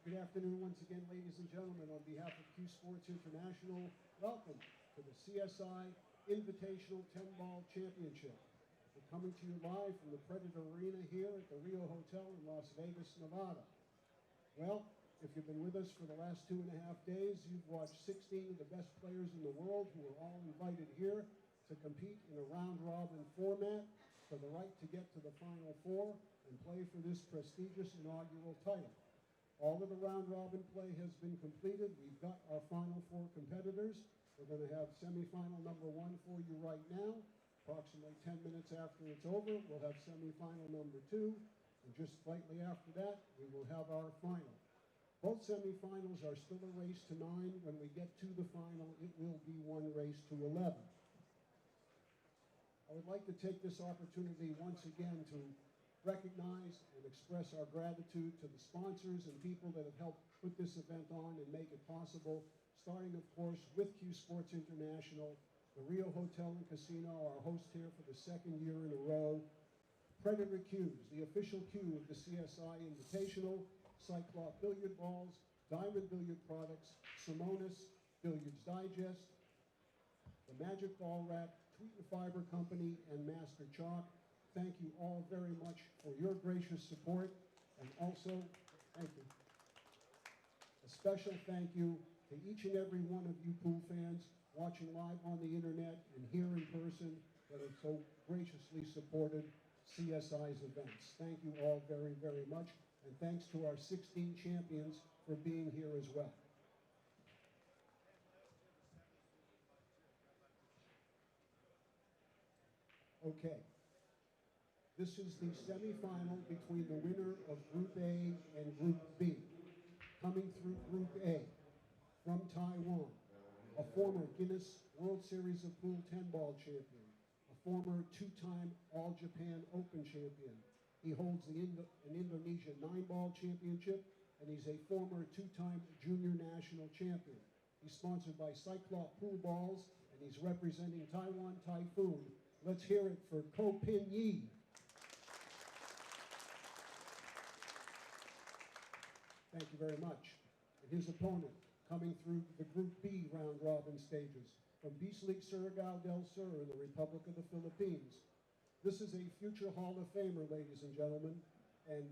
Good afternoon once again, ladies and gentlemen. On behalf of CueSports International, welcome to the CSI Invitational 10-Ball Championship. We're coming to you live from the Predator Arena here at the Rio Hotel in Las Vegas, Nevada. Well, if you've been with us for the last 2.5 days, you've watched 16 of the best players in the world who are all invited here to compete in a round-robin format for the right to get to the Final Four and play for this prestigious inaugural title. All of the round-robin play has been completed. We've got our Final Four competitors. We're going to have semifinal number 1 for you right now. Approximately 10 minutes after it's over, we'll have semifinal number 2. And just slightly after that, we will have our final. Both semifinals are still a race to 9. When we get to the final, it will be one race to 11. I would like to take this opportunity once again to recognize and express our gratitude to the sponsors and people that have helped put this event on and make it possible, starting, of course, with CueSports International, the Rio Hotel and Casino, our host here for the 2nd year in a row, Predator Cues, the official cue of the CSI Invitational, Cyclop Billiard Balls, Diamond Billiard Products, Simonis, Billiards Digest, the Magic Ball Rack, Tweet and Fiber Company, and Master Chalk. Thank you all very much for your gracious support, and also, thank you. A special thank you to each and every one of you pool fans watching live on the internet and here in person that have so graciously supported CSI's events. Thank you all very, very much, and thanks to our 16 champions for being here as well. Okay. This is the semifinal between the winner of Group A and Group B. Coming through Group A, from Taiwan, a former Guinness World Series of Pool 10-Ball champion, a former 2-time All-Japan Open champion. He holds an Indonesia 9-Ball championship, and he's a former 2-time Junior National champion. He's sponsored by Cyclop Pool Balls, and he's representing Taiwan Typhoon. Let's hear it for Ko Pin Yi. Thank you very much. And his opponent, coming through the Group B round-robin stages, from Bislig Surigao del Sur in the Republic of the Philippines. This is a future Hall of Famer, ladies and gentlemen, and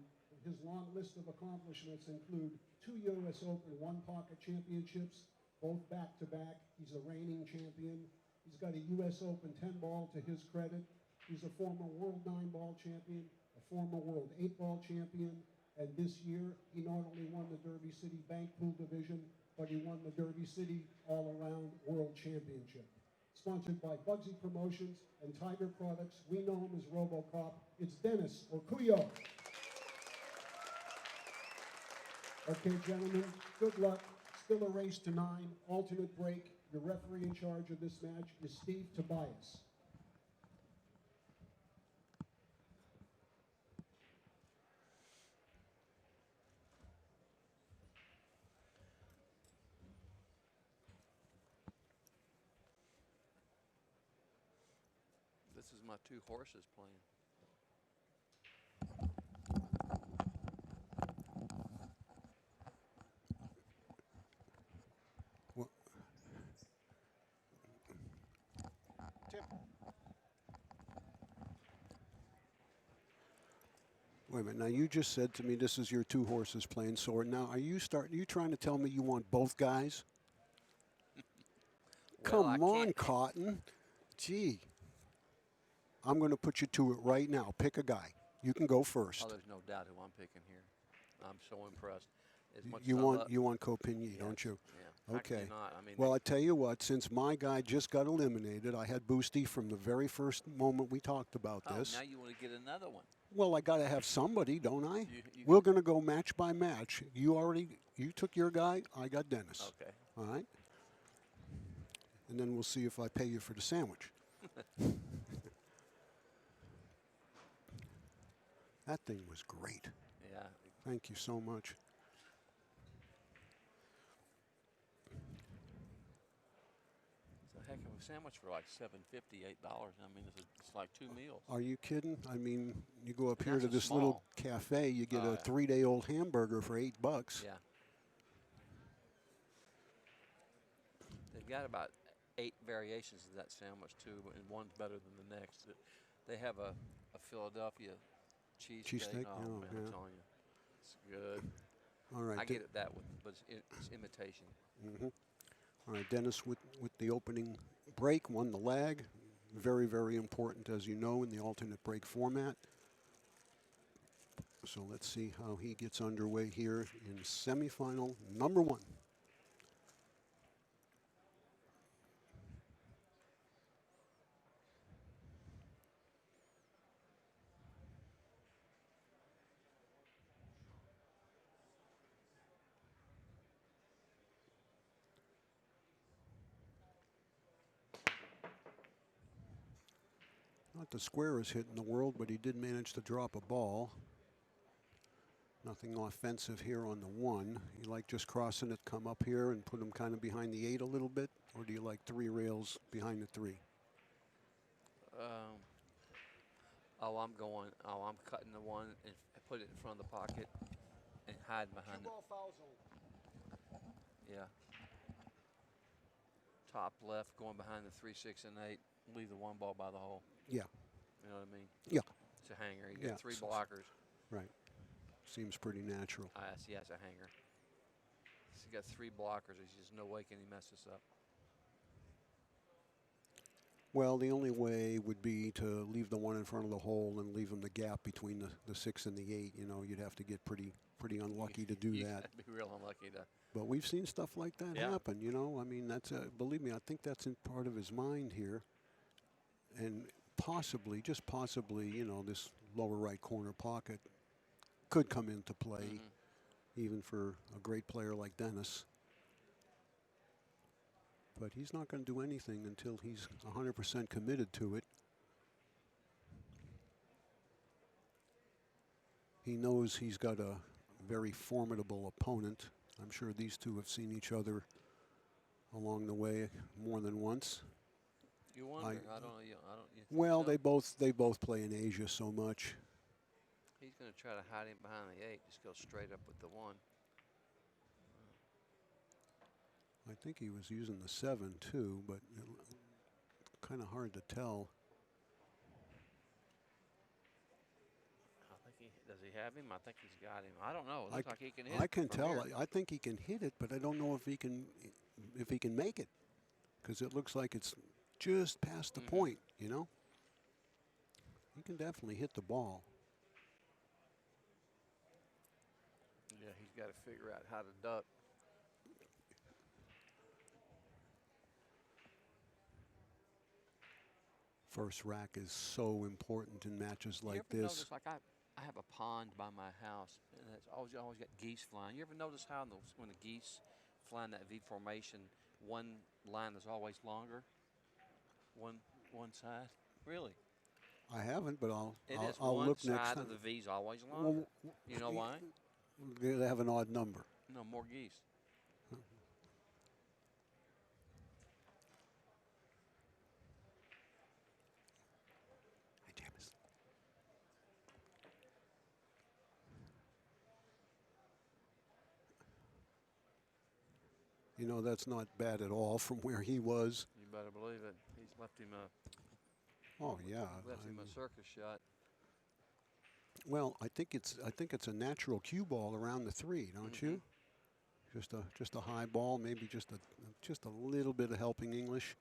his long list of accomplishments include 2 U.S. Open one-pocket championships, both back-to-back. He's a reigning champion. He's got a U.S. Open 10-ball to his credit. He's a former World 9-ball champion, a former World 8-ball champion, and this year, he not only won the Derby City Bank Pool Division, but he won the Derby City All-Around World Championship. Sponsored by Bugsy Promotions and Tiger Products, we know him as RoboCop. It's Dennis Orcollo. Okay, gentlemen, good luck. Still a race to 9, alternate break. Your referee in charge of this match is Steve Tobias. This is my 2 horses playing. What? Tip. Wait a minute. Now you just said to me this is your 2 horses playing. So now are you trying to tell me you want both guys? Well, Come on, Cotton. Gee. I'm going to put you to it right now. Pick a guy. You can go first. Oh, there's no doubt who I'm picking here. I'm so impressed. As much You as want Ko Pin Yi, don't you? Yeah. Okay. I mean, Well, I tell you what, since my guy just got eliminated, I had Boosty from the very first moment we talked about this. Now you want to get another one. Well, I got to have somebody, don't I? You We're going to go match by match. You took your guy, I got Dennis. Okay. All right? And then we'll see if I pay you for the sandwich. That thing was great. Yeah. Thank you so much. It's a heck of a sandwich for like $7.50, $8. I mean, it's like 2 meals. Are you kidding? I mean, you go up And here that's to a this little cafe, you get a 3-day-old hamburger for $8. Yeah. got about 8 variations of that sandwich too, and one's better than the next. They have a Philadelphia cheesesteak. Cheesesteak? Oh Oh, man, yeah. I'm telling you, it's good. All right. I get it that with, but it's imitation. All right, Dennis with the opening break won the lag. Very, very important, as you know, in the alternate break format. So let's see how he gets underway here in semifinal number 1. Not the squarest hit in the world, but he did manage to drop a ball. Nothing offensive here on the 1. You like just crossing it, come up here and put him kind of behind the 8 a little bit? Or do you like 3 rails behind the 3? I'm cutting the 1 and put it in front of the pocket and hide behind it. Foul zone. Yeah. Top left, going behind the 3, 6, and 8. Leave the 1 ball by the hole. Yeah. You know what I mean? Yeah. It's a hanger. You Yeah. get 3 blockers. Right. Seems pretty natural. Yeah, it's a hanger. He's got 3 blockers. There's just no way can he mess this up. Well, the only way would be to leave the 1 in front of the hole and leave him the gap between the 6 and the 8. You know, you'd have to get pretty unlucky to do that. You'd be real unlucky to. But we've seen stuff like that Yeah. happen, you know. I mean, that's believe me, I think that's in part of his mind here. And possibly, just possibly, you know, this lower right corner pocket could come into play, even for a great player like Dennis. But he's not going to do anything until he's 100% committed to it. He knows he's got a very formidable opponent. I'm sure these two have seen each other along the way more than once. You wonder. I don't know. Well, they both play in Asia so much. He's going to try to hide him behind the 8. Just go straight up with the 1. I think he was using the 7 too, but kind of hard to tell. Does he have him? I think he's got him. I don't know. It looks like he can hit. I can from tell. here. I think he can hit it, but I don't know if he can make it, because it looks like it's just past the point. You know, he can definitely hit the ball. Yeah, he's got to figure out how to duck. First rack is so important in matches like you ever this. Notice, like I have a pond by my house, and it's always got geese flying. You ever notice how when the geese fly in that V formation, one line is always longer, one side? Really? I haven't, but I'll one look side next time. of the V is always longer. You know why? They have an odd number. No, more geese. You know, that's not bad at all from where he was. You better believe it. He's left him Oh yeah. left him a circus shot. Well, I think it's a natural cue ball around the 3, don't you? Just a high ball, maybe just a little bit of helping English,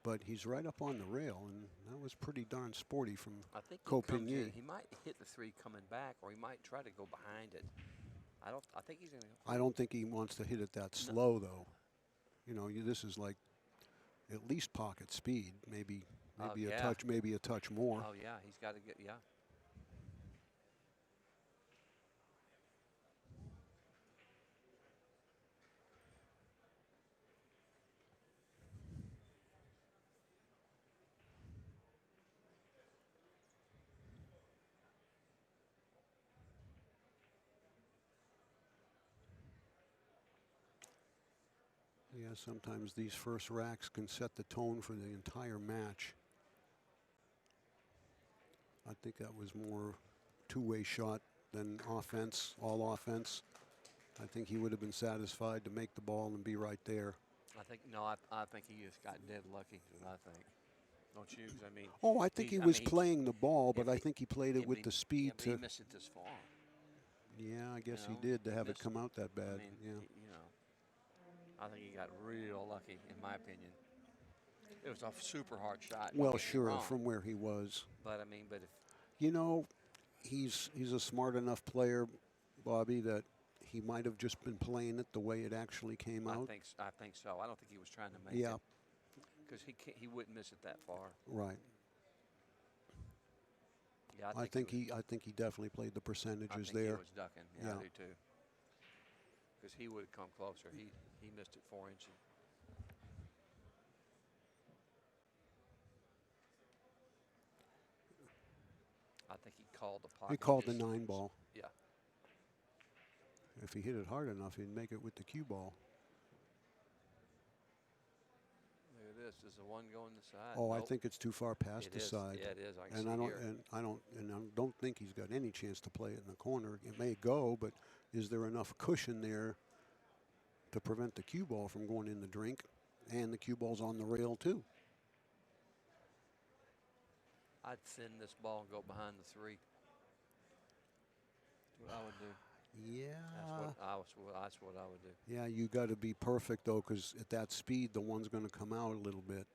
but he's right up on the rail, and that was pretty darn sporty from I think Copigny. he might hit the 3 coming back, or he might try to go behind it. I think he's going to. I don't think he wants to hit it that slow, though. You know, this is like at least pocket speed, maybe a touch more. Oh yeah, he's got to get Yeah, sometimes these first racks can set the tone for the entire match. I think that was more two-way shot than offense, all offense. I think he would have been satisfied to make the ball and be right there. I think no, I think he just got dead lucky. Is what I think. Don't you? 'Cause I mean, Oh, I think he was playing the ball, but yeah, I think he played it with the speed but he to. missed it this far. Yeah, I guess You he know, did to he have it missed come out that I bad. mean, Yeah. you know, I think he got real lucky, in my opinion. It was a super hard shot. Don't Well, get me sure, wrong. from where he was. But I mean, but if You know, he's a smart enough player, Bobby, that he might have just been playing it the way it actually came out. I think so. I don't think he was trying to make Yeah. it because he wouldn't miss it that far. Right. Yeah, I think he definitely played the percentages I think there. he was ducking. Yeah, I do too. Because he would have come closer. He missed it 4 inches. I think he called the pocket. He called the just- 9 ball. Yeah. If he hit it hard enough, he'd make it with the cue ball. Look at this. There's a one going the side. Oh, I Nope. think it's too far past It the is. side. Yeah, it is. I can And see I don't here. and I don't think he's got any chance to play it in the corner. It may go, but is there enough cushion there to prevent the cue ball from going in the drink? And the cue ball's on the rail too. I'd send this ball and go behind the 3. That's what I would do. Yeah. That's what I would do. Yeah, you got to be perfect though, because at that speed, the one's going to come out a little bit.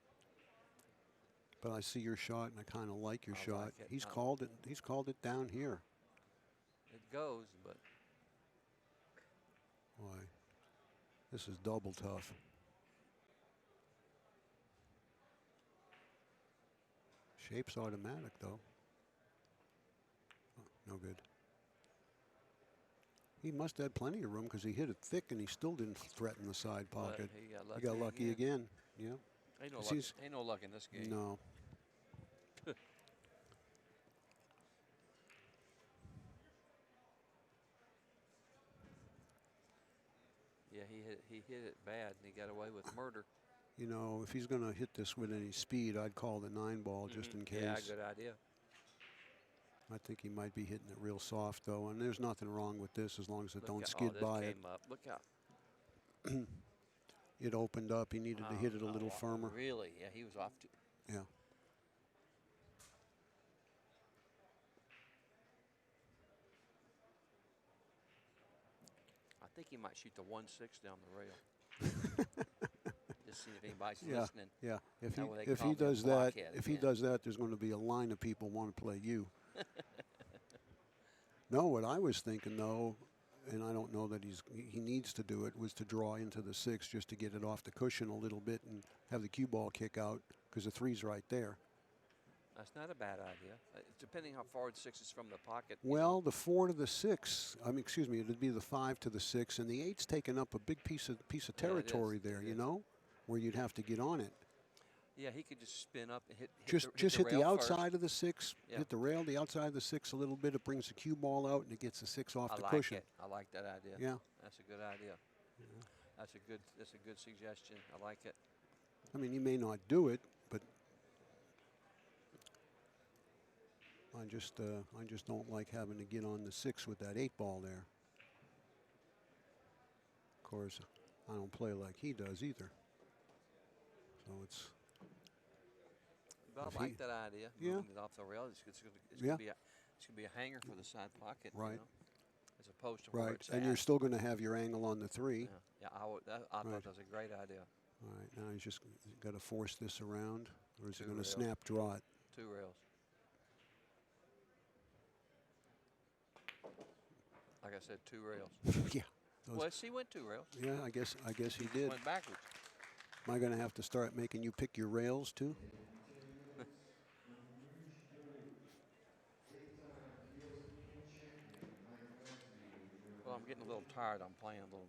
But I see your shot, and I kind of like your I shot. like it. He's called it. He's called it down here. It goes, but Boy, this is double tough. Shape's automatic though. Oh, no good. He must have had plenty of room because he hit it thick and he still didn't threaten the side pocket. he He got lucky again. Yeah. Ain't no luck in this game. No. Yeah, he hit it bad and he got away with murder. You know, if he's going to hit this with any speed, I'd call the 9 ball just in case. Yeah, good idea. I think he might be hitting it real soft though, and there's nothing wrong with this as long as it Look don't out- skid this by it. came up. Look out. It opened up. He needed to hit it a little firmer. Really? Yeah, he was off to. Yeah. I think he might shoot the 1-6 down the rail. Just see if anybody's listening. Yeah. If That way they he if call he me a does that, blockhead if he again. does that, there's going to be a line of people want to play you. No, what I was thinking though, and I don't know that he needs to do it, was to draw into the 6 just to get it off the cushion a little bit and have the cue ball kick out because the 3's right there. That's not a bad idea. Depending how far the 6 is from the pocket. Well, the 4 to the 6. I mean, excuse me, it'd be the 5 to the 6, and the 8's taking up a big piece of Yeah, it is. territory there. It You is. know, where you'd have to get on it. Yeah, he could just spin up and hit Just hit the rail first. outside of the 6. Yeah. Hit the rail, the outside of the 6 a little bit. It brings the cue ball out, and it gets the 6 off I the like cushion. it. I like that idea. Yeah. That's a good idea. That's a good suggestion. I like it. I mean, he may not do it, but I just don't like having to get on the 6 with that 8 ball there. Of course, I don't play like he does either. So it's But If I like he- that idea. Yeah. Moving it off the rail. It's Yeah. gonna be a hanger for the side pocket. Right. You know, as opposed to where right, it's and at. you're still going to have your angle on the 3. Yeah, yeah. I Right. thought that was a great idea. All right, now he's just got to force this around, or is he Two going to rails. snap draw it? 2 rails. Like I said, 2 rails. Yeah. Those- Well, he went 2 rails. yeah, I guess he did. Went backwards. Am I going to have to start making you pick your rails too? Well, I'm getting a little tired. I'm playing a little.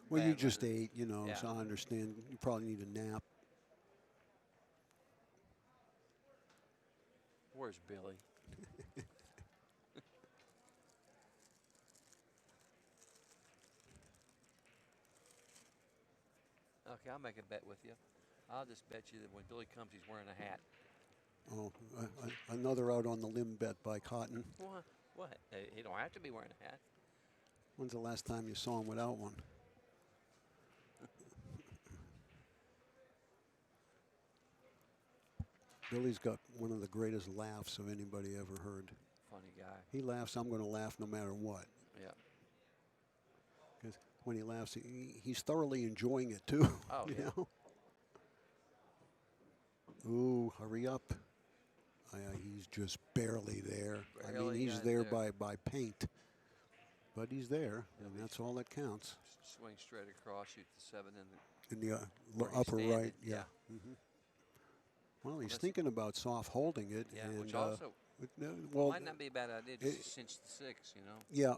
Well, you bad just weather. ate, you know, Yeah. so I understand. You probably need a nap. Where's Billy? Okay, I'll make a bet with you. I'll just bet you that when Billy comes, he's wearing a hat. Oh, another out on the limb bet by Cotton. What? What? He don't have to be wearing a hat. When's the last time you saw him without one? Billy's got one of the greatest laughs of anybody ever heard. Funny guy. He laughs, I'm going to laugh no matter what. Yeah. Because when he laughs, he's thoroughly enjoying it too. Oh, you yeah. know? Ooh, hurry up. He's just barely there. I mean, Barely he's got there there. by paint. But he's there, and that's all that counts. Swing straight across, shoot the 7 in the In the where he's upper standing, right, yeah. Well, he's thinking about soft holding it. Yeah, and, which also well, might not be a bad idea just to cinch the 6, you know, yeah,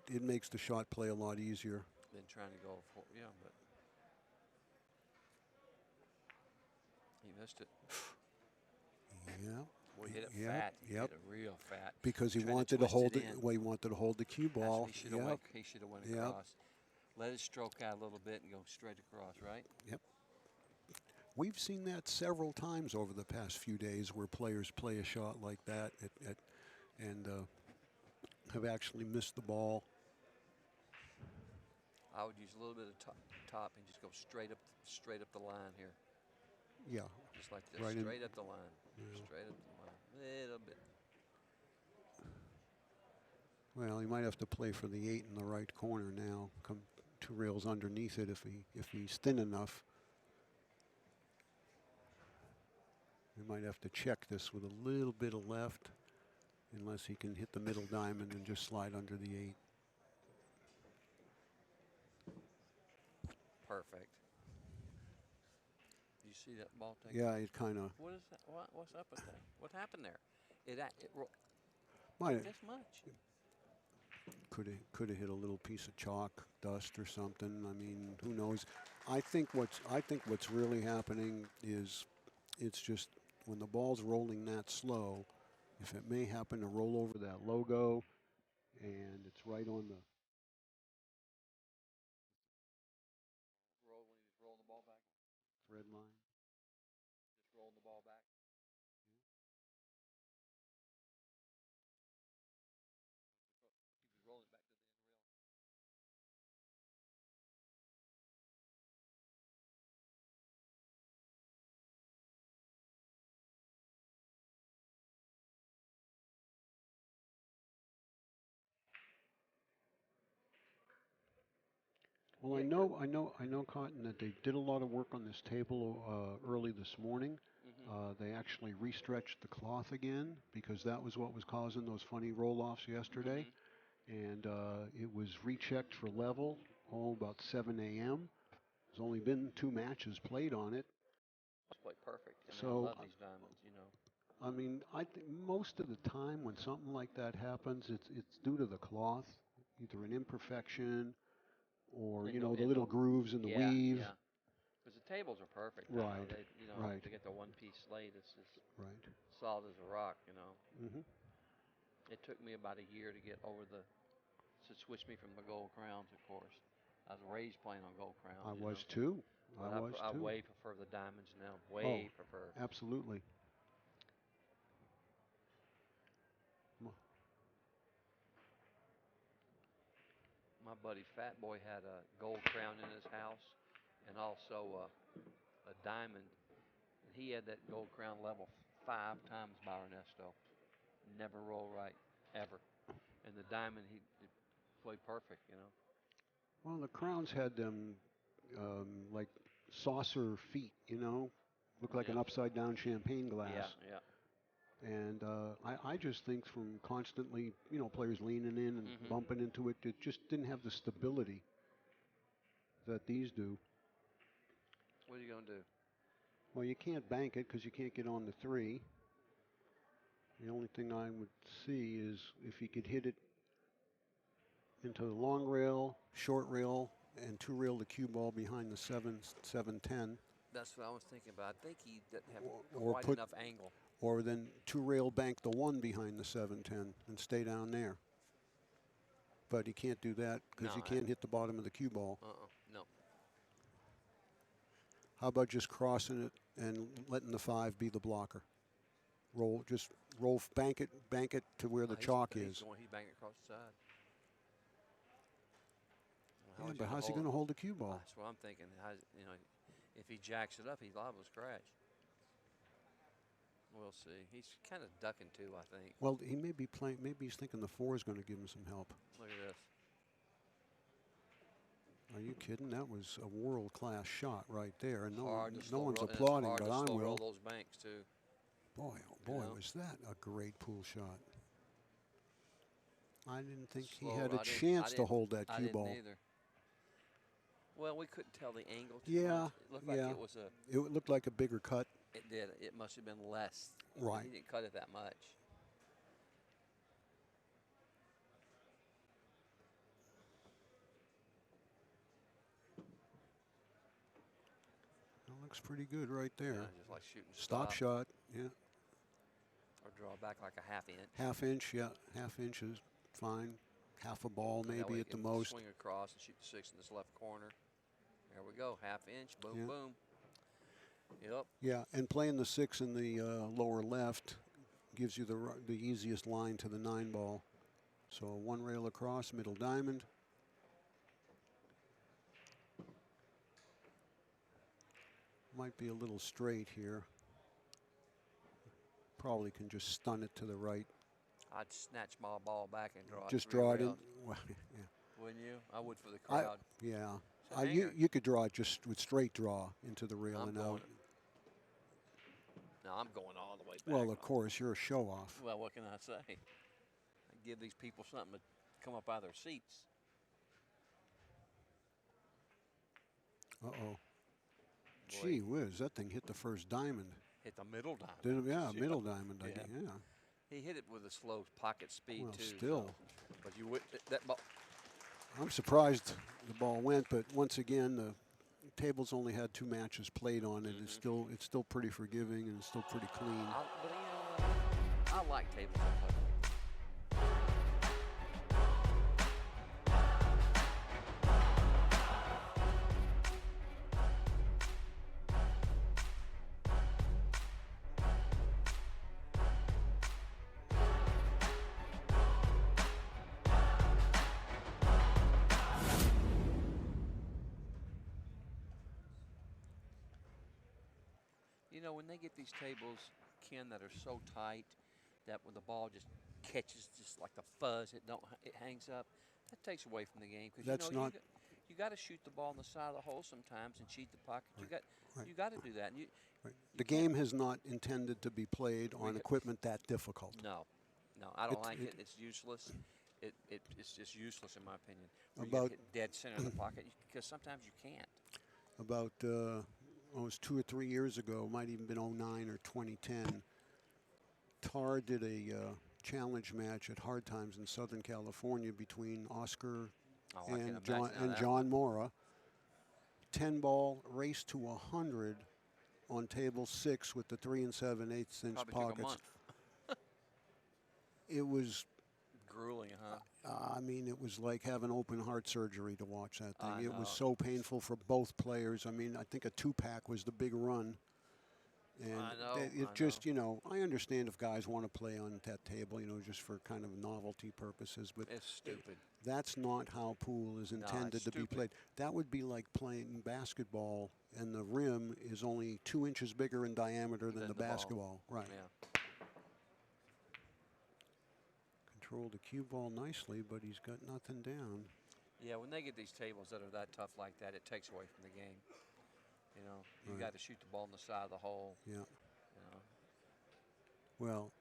it makes the shot play a lot easier. than trying to go for, yeah, but he missed it. Yeah. Well, he hit it Yep, fat. He yep. hit it real fat. Because he Trying wanted to twist hold it. in. Well, he wanted to hold the cue That's ball. what he should have went. He should have went Yep. across. Let it stroke out a little bit and go straight across, right? Yep. We've seen that several times over the past few days where players play a shot like that and have actually missed the ball. I would use a little bit of top and just go straight up the line here. Yeah. Just like this, Right in- straight up the line. Yeah. Straight up the line. Little bit. Well, he might have to play for the 8 in the right corner now. Come 2 rails underneath it if he's thin enough. He might have to check this with a little bit of left, unless he can hit the middle diamond and just slide under the 8. Perfect. You see that ball take? Yeah, it kind of What is that? What's up with that? What happened there? It might this much. could have hit a little piece of chalk, dust or something. I mean, who knows? I think what's really happening is it's just when the ball's rolling that slow, if it may happen to roll over that logo, and it's right on the Roll the ball back. thread line. Just roll the ball back. Keep rolling back to the end rail. Well, Yeah, I know, Cotton, that they did a lot of work on this table early this morning. They actually restretched the cloth again because that was what was causing those funny roll-offs yesterday. And it was rechecked for level, about 7 a.m. There's only been 2 matches played on it. It's played perfect. And So, I love these diamonds, you know. I mean, I think most of the time when something like that happens, it's due to the cloth, either an imperfection or, And you go- know, the and little go- grooves in the Yeah, weave. yeah. Because the tables are perfect. Now. Right, They, you know, right. They get the one-piece slate. It's just Right. solid as a rock, you know. Hmm. It took me about a year to get over to switch me from the gold crowns, of course. I was raised playing on gold crowns. I you was know. too. But I was I too. way prefer the diamonds now. Oh, Way prefer. absolutely. My buddy Fat Boy had a gold crown in his house and also a diamond. And he had that gold crown level 5 times by Ernesto. Never roll right, ever. And the diamond, he played perfect, you know. Well, the crowns had them like saucer feet, you know, look like an Yeah. upside down champagne glass. Yeah, yeah. And I just think from constantly, you know, players leaning in and bumping into it, it just didn't have the stability that these do. What are you going to do? Well, you can't bank it because you can't get on the 3. The only thing I would see is if you could hit it into the long rail, short rail, and 2 rail the cue ball behind the 7-10. That's what I was thinking about. I think he didn't have Or quite put- enough angle. Or then 2 rail bank the 1 behind the 7-10 and stay down there. But you can't do that because No, you can't hit the bottom of the cue ball. No. How about just crossing it and letting the 5 be the blocker? Just roll, bank it to where the chalk is. He's banging across the side. Well, Yeah, but how's he going to hold the cue ball? That's what I'm thinking. You know, if he jacks it up, he's liable to scratch. We'll see. He's kind of ducking too, I think. Well, he may be playing. Maybe he's thinking the 4 is going to give him some help. Look at this. Are you kidding? That was a world-class shot right there, and no one's Slow applauding, roll, but hard I to slow will. roll those banks too. Boy, oh boy, know? was that a great pool shot. I didn't think he Slow. had a I chance to didn't- hold that I cue didn't ball. either. Well, we couldn't tell the angle too Yeah, much. It looked yeah. like it was a. It looked like a bigger cut. It did. It must have been less. Right. He didn't cut it that much. That looks pretty good right there. Yeah, just like shooting Stop shot, yeah. Or draw back like a half inch. Half inch, yeah. Half inch is fine. Half a ball That way maybe you at the can most. Swing across and shoot the 6 in this left corner. There we go. Half inch. Boom, Yeah. boom. Yep. Yeah, and playing the 6 in the lower left gives you the easiest line to the 9 ball. So 1 rail across, middle diamond. Might be a little straight here. Probably can just stun it to the right. I'd snatch my ball back and draw Just it. 3 draw it in. rails. Well, yeah. Wouldn't you? I would for the crowd. Yeah. It's a You, hanger. you could draw it just with straight draw into the rail I'm and going. out. No, I'm going all the way back. Well, of course, you're a show off. Well, what can I say? I give these people something to come up out of their seats. Uh-oh. Boy. Gee whiz, that thing hit the first diamond. Hit the middle diamond. Did it? Yeah, Yeah. middle diamond. I Yeah. guess, yeah. He hit it with a slow pocket speed Well, too. still. so- but you would that ball. I'm surprised the ball went, but once again, the table's only had 2 matches played on it. It's still pretty forgiving and it's still pretty clean. But you know, I like tables that way. You know, when they get these tables, Ken, that are so tight that when the ball just catches just like the fuzz, it hangs up. That takes away from the game because That's you know not- you got to shoot the ball on the side of the hole sometimes and cheat the pocket. Right. You got to do that. And Right. The game has not intended to be played on equipment that difficult. no, I don't like it. it- It's useless. It's just useless in my opinion. Where About- you hit dead center in the pocket because sometimes you can't. About it was 2 or 3 years ago, might even been 09 or 2010. Tar did a challenge match at Hard Times in Southern California between Oscar Oh, I can and imagine that. John Mora. 10 ball race to 100 on table 6 with the 3 7/8 inch Probably took a pockets. month. It was, Grueling, huh? I mean, it was like having open heart surgery to watch that thing. I It was know. so painful for both players. I mean, I think a 2-pack was the big run. And I know, it I just, you know, I understand if guys want to play on that table, you know, just for kind of novelty purposes, but It's stupid. that's not how pool is intended it's to be stupid. played. That would be like playing basketball and the rim is only 2 inches bigger in diameter than Than the the ball. basketball. Right. Yeah. Control the cue ball nicely, but he's got nothing down. Yeah, when they get these tables that are that tough like that, it takes away from the game. You know, you Right. got to shoot the ball on the side of the hole. Yeah. You know, Well,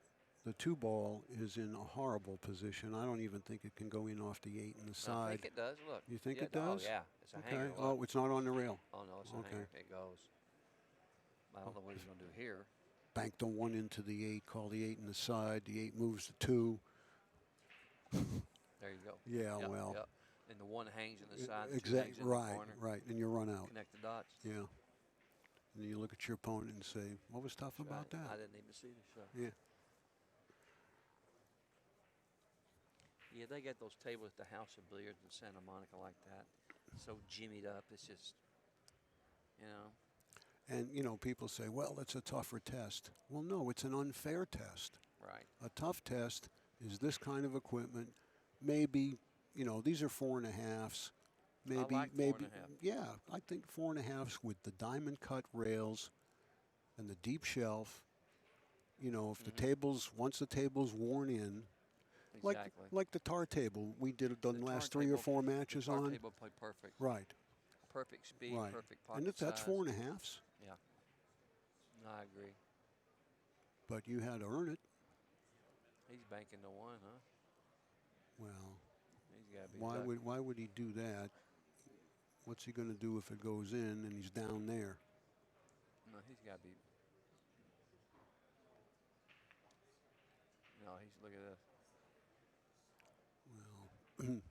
the 2 ball is in a horrible position. I don't even think it can go in off the 8 in the I side. think it does. Look. You think Yeah, it does? Oh yeah, it's a Okay. hanger. Oh, Look. it's not on the rail. Oh no, it's a okay. hanger. It goes. I don't know what he's going to do here. Bank the 1 into the 8, call the 8 in the side. The 8 moves to 2. There you go. Yeah, Yep, well. Yep. And the 1 hangs in the side. The 2 Exactly. hangs in the Right, corner. right. And you run out. Connect the dots. Yeah. And you look at your opponent and say, what was tough about Right. I that? didn't even see the shot. Yeah. Yeah, they got those tables at the House of Billiards in Santa Monica like that. So jimmied up. It's just, you know. And, you know, people say, well, it's a tougher test. Well, no, it's an unfair test. Right. A tough test is this kind of equipment. Maybe, you know, these are 4.5s. Maybe, like maybe, 4.5. yeah, I think 4.5s with the diamond cut rails and the deep shelf You know, if the tables, once the table's worn in, Exactly. like the tar table we did the last 3 or 4 matches the tar on. table played perfect. Right, Perfect speed, right. perfect pocket And that's size. 4.5s. Yeah. No, I agree. But you had to earn it. He's banking the 1, huh? Well, He's got to be why would he do that? What's he going to do if it goes in and he's down there? No, he's got to be. No, he's, look at this. Well,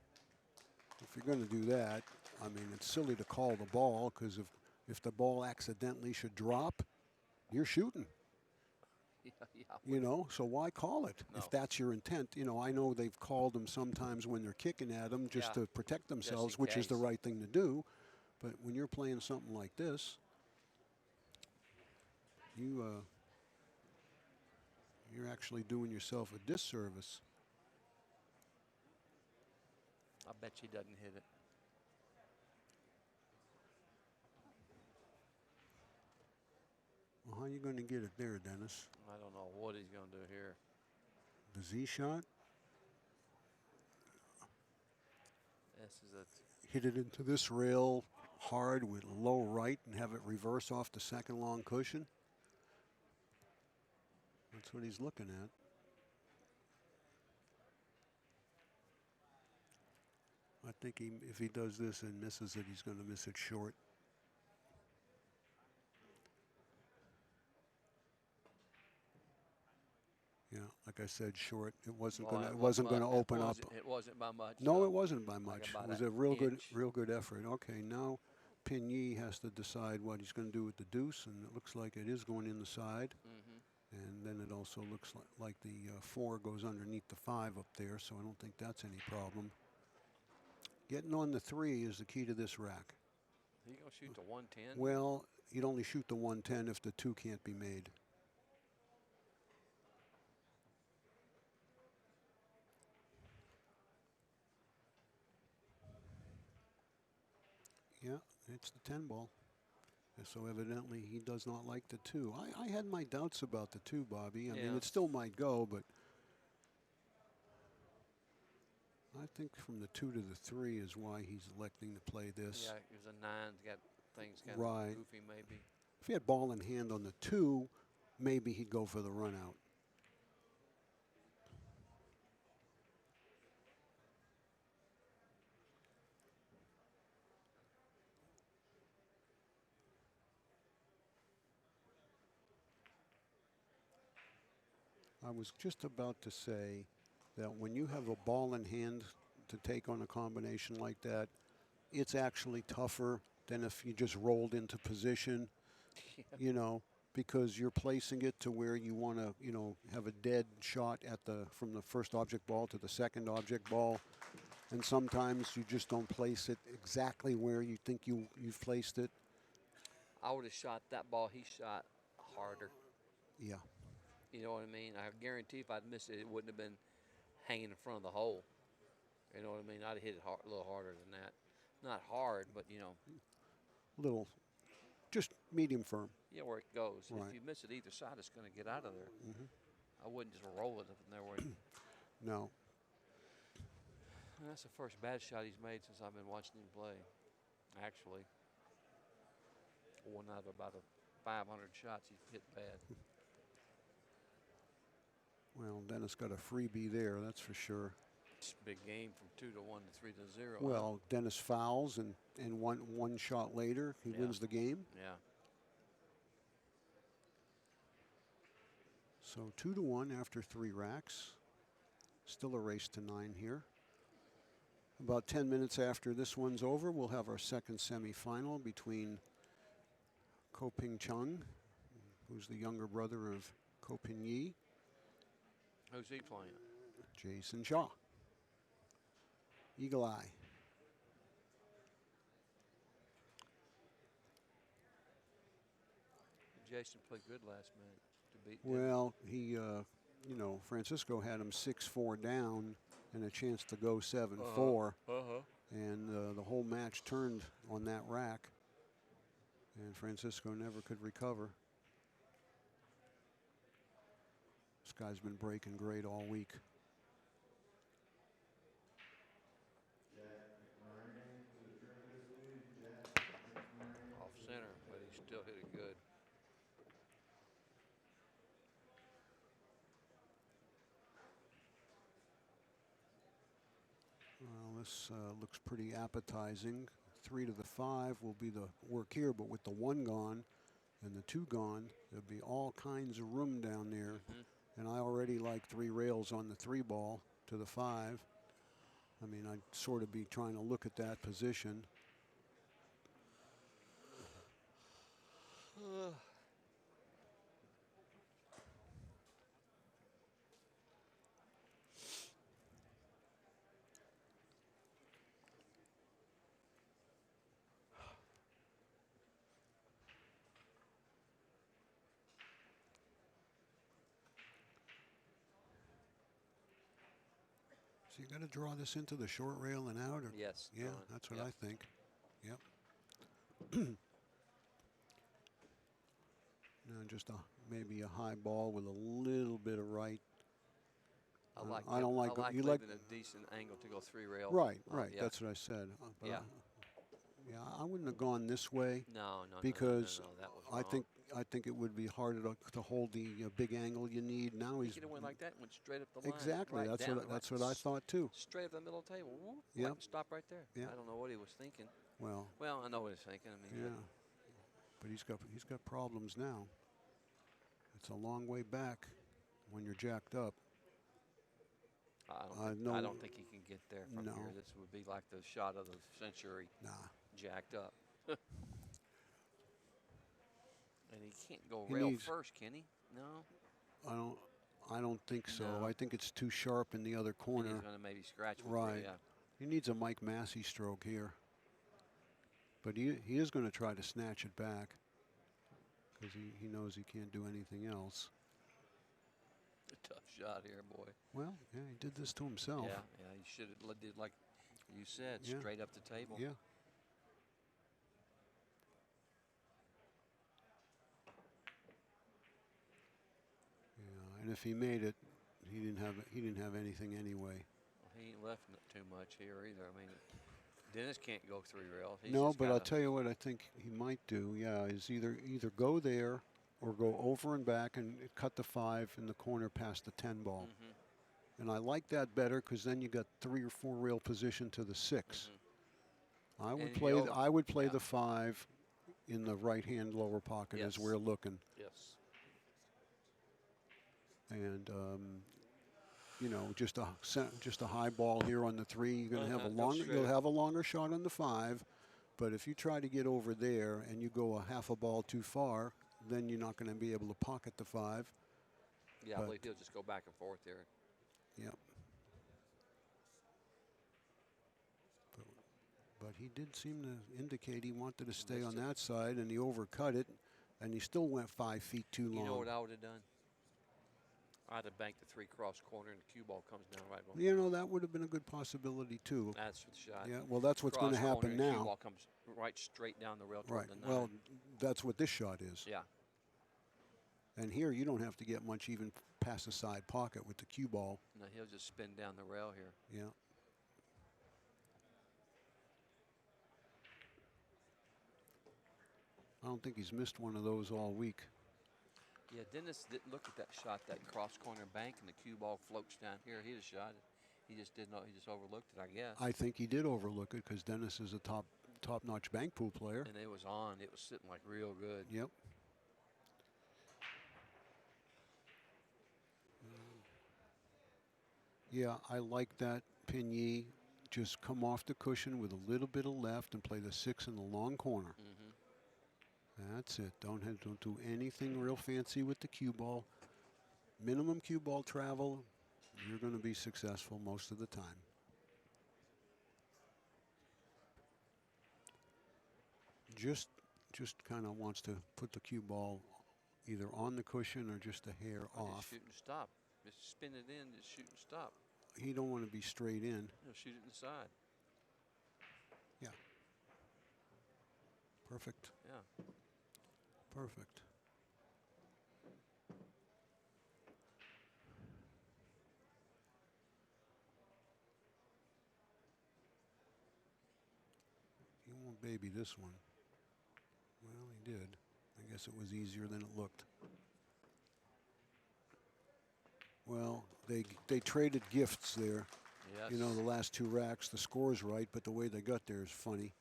if you're going to do that, I mean, it's silly to call the ball, because if the ball accidentally should drop, you're shooting. Yeah. You know, so why call it No. if that's your intent? You know, I know they've called them sometimes when they're kicking at them just Yeah. to protect themselves, in which is the case. right thing to do. But when you're playing something like this, you're actually doing yourself a disservice. I bet she doesn't hit it. Well, how are you going to get it there, Dennis? I don't know what he's going to do here. The Z shot? This is a. Hit it into this rail hard with low right and have it reverse off the second long cushion? That's what he's looking at. I think if he does this and misses it, he's going to miss it short. Yeah, like I said, short. It wasn't Well, going. It wasn't going to open up. It wasn't by much. No, so it wasn't by much. about It was an a real inch. good effort. Okay, now Pigny has to decide what he's going to do with the deuce, and it looks like it is going in the side. And then it also looks like the 4 goes underneath the 5 up there, so I don't think that's any problem. Getting on the 3 is the key to this rack. He gonna shoot the 110? Well, you'd only shoot the 110 if the 2 can't be made. Yeah, it's the 10 ball. And so evidently he does not like the 2. I had my doubts about the 2, Bobby. I mean, it still might go, but I think from the 2 to the 3 is why he's electing to play this. Yeah, it was a 9. Got things kind Right. of goofy, maybe. If he had ball in hand on the 2, maybe he'd go for the run out. I was just about to say that when you have a ball in hand to take on a combination like that, it's actually tougher than if you just rolled into position, you know, because you're placing it to where you want to, you know, have a dead shot at from the first object ball to the second object ball. And sometimes you just don't place it exactly where you think you've placed it. I would have shot that ball he shot harder. Yeah. You know what I mean? I guarantee if I'd missed it, it wouldn't have been hanging in front of the hole. You know what I mean? I'd have hit it a little harder than that. Not hard, but, you know. Little, just medium firm. Yeah, where it goes. Right. If you miss it either side, it's going to get out of there. I wouldn't just roll it up in there. Where No. That's the first bad shot he's made since I've been watching him play, actually. One out of about 500 shots he's hit bad. Well, Dennis got a freebie there, that's for sure. It's a big game from 2 to 1 to 3 to 0. Well, Dennis fouls, and one shot later, he wins the game. Yeah. So 2 to 1 after 3 racks. Still a race to 9 here. About 10 minutes after this one's over, we'll have our second semifinal between Ko Ping Chung, who's the younger brother of Ko Ping Yi. Who's he playing? Jason Shaw. Eagle Eye. Jason played good last minute to beat. Well, he, you know, Francisco had him 6-4 down and a chance to go 7-4. And the whole match turned on that rack. And Francisco never could recover. This guy's been breaking great all week. Off center, but he still hit it good. Well, this looks pretty appetizing. 3 to the 5 will be the work here, but with the 1 gone and the 2 gone, there'll be all kinds of room down there. And I already like 3 rails on the 3 ball to the 5. I mean, I'd sort of be trying to look at that position. So you got to draw this into the short rail and out? Or Yes. yeah, John. that's what Yep. I think. Yep. Now just maybe a high ball with a little bit of right. I like. I don't like. I like you leaving like a decent angle to go 3 rails. right. Yeah. That's what I said. But Yeah. yeah, I wouldn't have gone this way No. because no, that was I wrong. think it would be harder to hold the big angle you need. Now He he's could have went like that and went straight up the line. exactly. Right That's down, what I thought too. Straight up the middle of the table. Whoop, Yep. like, stop right there. Yeah. I don't know what he was thinking. Well, I know what he's thinking. I mean, yeah, but he's got problems now. It's a long way back when you're jacked up. I don't think he can get there from No. here. This would be like the shot of the century, Nah. jacked up. And he can't go He rail needs- first, can he? No. I don't think so. No. I think it's too sharp in the other And corner. he's going to maybe scratch one. Right. Yeah. He needs a Mike Massey stroke here. But he is going to try to snatch it back because he knows he can't do anything else. A tough shot here, boy. Well, yeah, he did this to himself. Yeah. He should have did like you said, Yeah. straight up the table. Yeah. Yeah, and if he made it, he didn't have anything anyway. Well, he ain't left too much here either. I mean, Dennis can't go 3 rails. He's No, just but I'll gotta- tell you what I think he might do. Yeah, is either go there or go over and back and cut the 5 in the corner past the 10 ball. And I like that better because then you got 3 or 4 rail position to the 6. I would And play. you I would play yeah. the 5 in the right hand lower pocket as Yes. we're looking, Yes. and you know, just a high ball here on the 3. You're going to have a Go longer. straight. You'll have a longer shot on the 5. But if you try to get over there and you go a half a ball too far, then you're not going to be able to pocket the 5. Yeah, I But- believe he'll just go back and forth there. Yep. But he did seem to indicate he wanted to stay on missed it. that side, and he overcut it, and he still went 5 feet too long. You know what I would have done? I'd have banked the 3 cross corner and the cue ball comes down right on. You know, that would have been a good possibility too. That's the shot. Yeah, well, that's what's going to Cross corner happen and Cue now. ball comes right straight down the rail toward Right. the 9. Well, that's what this shot is. Yeah. And here you don't have to get much even past the side pocket with the cue ball. No, he'll just spin down the rail here. Yeah. I don't think he's missed one of those all week. Yeah, Dennis didn't look at that shot, that cross corner bank, and the cue ball floats down here. He'd have shot it. He just didn't know. He just overlooked it, I guess. I think he did overlook it because Dennis is a top-notch bank pool player. And it was on. It was sitting like real good. Yep. Yeah, I like that Pigny. Just come off the cushion with a little bit of left and play the 6 in the long corner. That's it. Don't do anything real fancy with the cue ball. Minimum cue ball travel. You're going to be successful most of the time. Just kind of wants to put the cue ball either on the cushion or just a hair Or off. Just shoot and stop. Just spin it in. Just shoot and stop. He don't want to be straight in. He'll shoot it inside. Yeah. Perfect. Yeah. Perfect. baby this one. Well, he did. I guess it was easier than it looked. Well, they traded gifts there. Yes. You know, the last two racks, the score's right, but the way they got there is funny.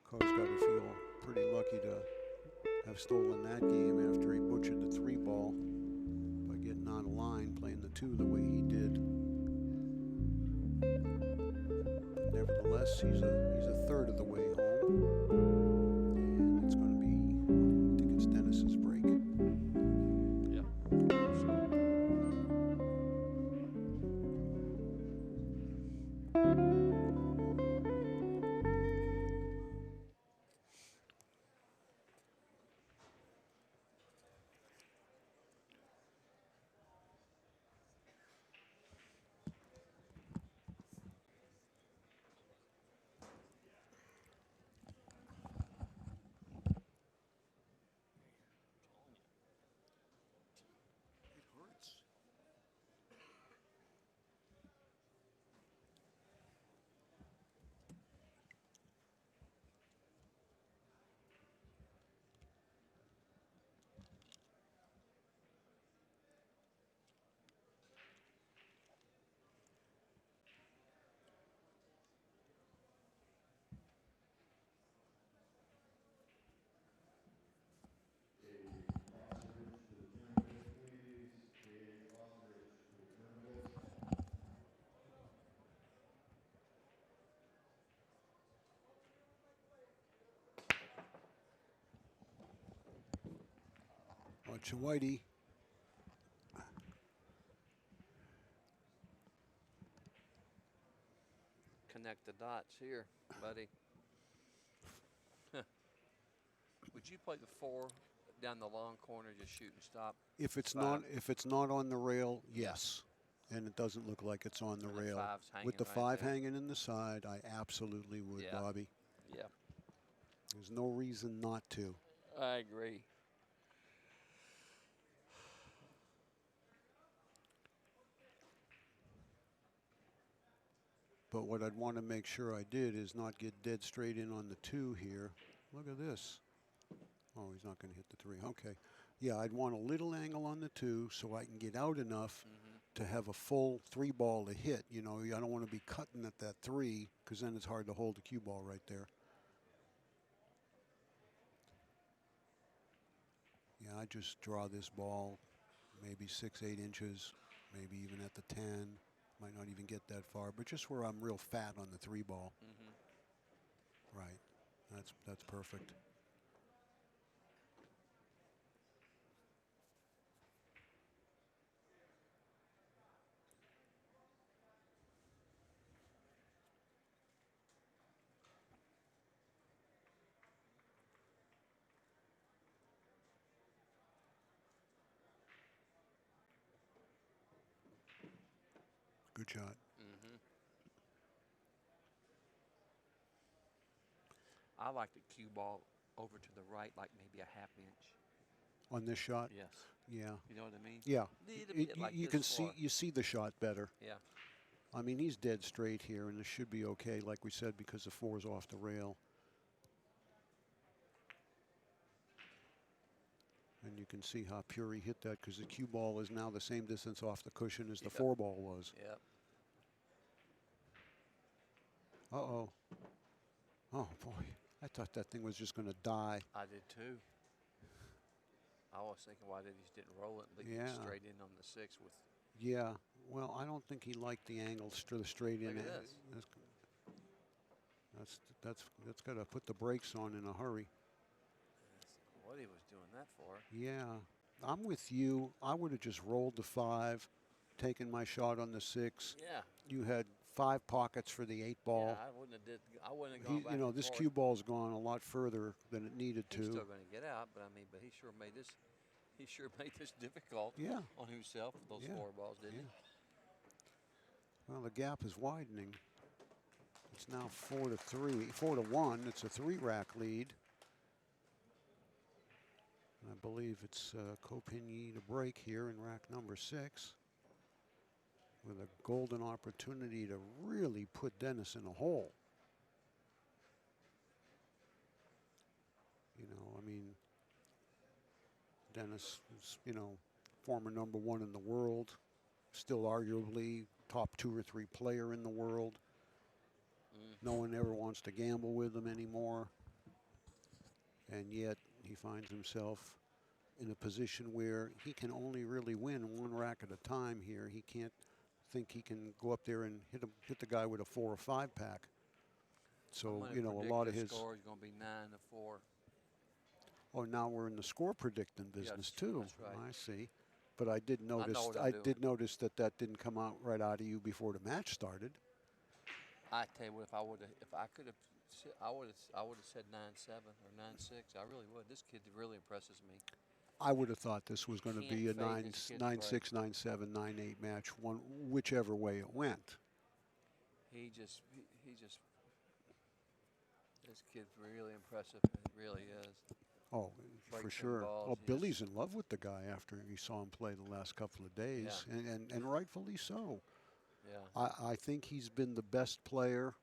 Co's got to feel pretty lucky to have stolen that game after he butchered the 3-ball by getting out of line, playing the 2 the way he did. Nevertheless, he's a third of the way home, and it's going to be, I think it's Dennis's break. Yep. Watch Whitey. Connect the dots here, buddy. Would you play the 4 down the long corner, just shoot and stop? If it's 5. not on the rail, yes. And it doesn't look like it's on the And rail. 5's hanging With the right 5 there. hanging in the side, I absolutely would, Yeah. Bobby. Yeah, There's no reason not to. I agree. But what I'd want to make sure I did is not get dead straight in on the 2 here. Look at this. Oh, he's not going to hit the 3. Okay. Yeah, I'd want a little angle on the 2 so I can get out enough to have a full 3-ball to hit. You know, I don't want to be cutting at that 3 because then it's hard to hold the cue ball right there. Yeah, I just draw this ball maybe 6-8 inches, maybe even at the 10. Might not even get that far, but just where I'm real fat on the 3-ball. Right. That's perfect. Good shot. I like the cue ball over to the right, like maybe a half inch. On this shot? Yes. Yeah. You know what I mean? Yeah. Little bit like you this can far. you see the shot better. Yeah. I mean, he's dead straight here, and this should be okay, like we said, because the 4's off the rail. And you can see how pure he hit that because the cue ball is now the same distance off the cushion as the 4-ball was. Yep. Uh-oh. Oh, boy. I thought that thing was just going to die. I did too. I was thinking why they just didn't roll it and leave Yeah. it straight in on the 6 with. Yeah. Well, I don't think he liked the angle straight in. Look at this. That's got to put the brakes on in a hurry. That's what he was doing that for. Yeah, I'm with you. I would have just rolled the 5, taken my shot on the 6. Yeah. You had 5 pockets for the 8-ball. Yeah, I wouldn't have gone back. You know, and this forth. cue ball's gone a lot further than it needed He's to. still going to get out, but I mean, but he sure made this. He sure made this difficult. Yeah. On himself with those Yeah. 4 balls, didn't Yeah. Well, the gap is widening. It's now 4-1. It's a 3-rack lead. And I believe it's Copigny to break here in rack number 6. with a golden opportunity to really put Dennis in a hole. You know, I mean, Dennis is, you know, former #1 in the world, still arguably top 2 or 3 player in the world. No one ever wants to gamble with him anymore. And yet he finds himself in a position where he can only really win 1 rack at a time here. He can't think he can go up there and hit the guy with a 4 or 5 pack. So, you know, a lot of his score is going to be 9-4. Oh, now we're in the score predicting business Yes, too. that's right. I see. But I did notice. what I'm I doing. did notice that didn't come out right out of you before the match started. I tell you what, if I could have, I would have said 9-7 or 9-6. I really would. This kid really impresses me. I would have thought this was going to be a Can't fade this kid's 9-6, 9-7, 9-8 match, whichever way it went. He just, this kid's really impressive. It really is. Oh, for Breaks in sure. balls, Oh, he Billy's in love with the guy after he saw him play the last couple of days, and rightfully so. Yeah. I think he's been the best player.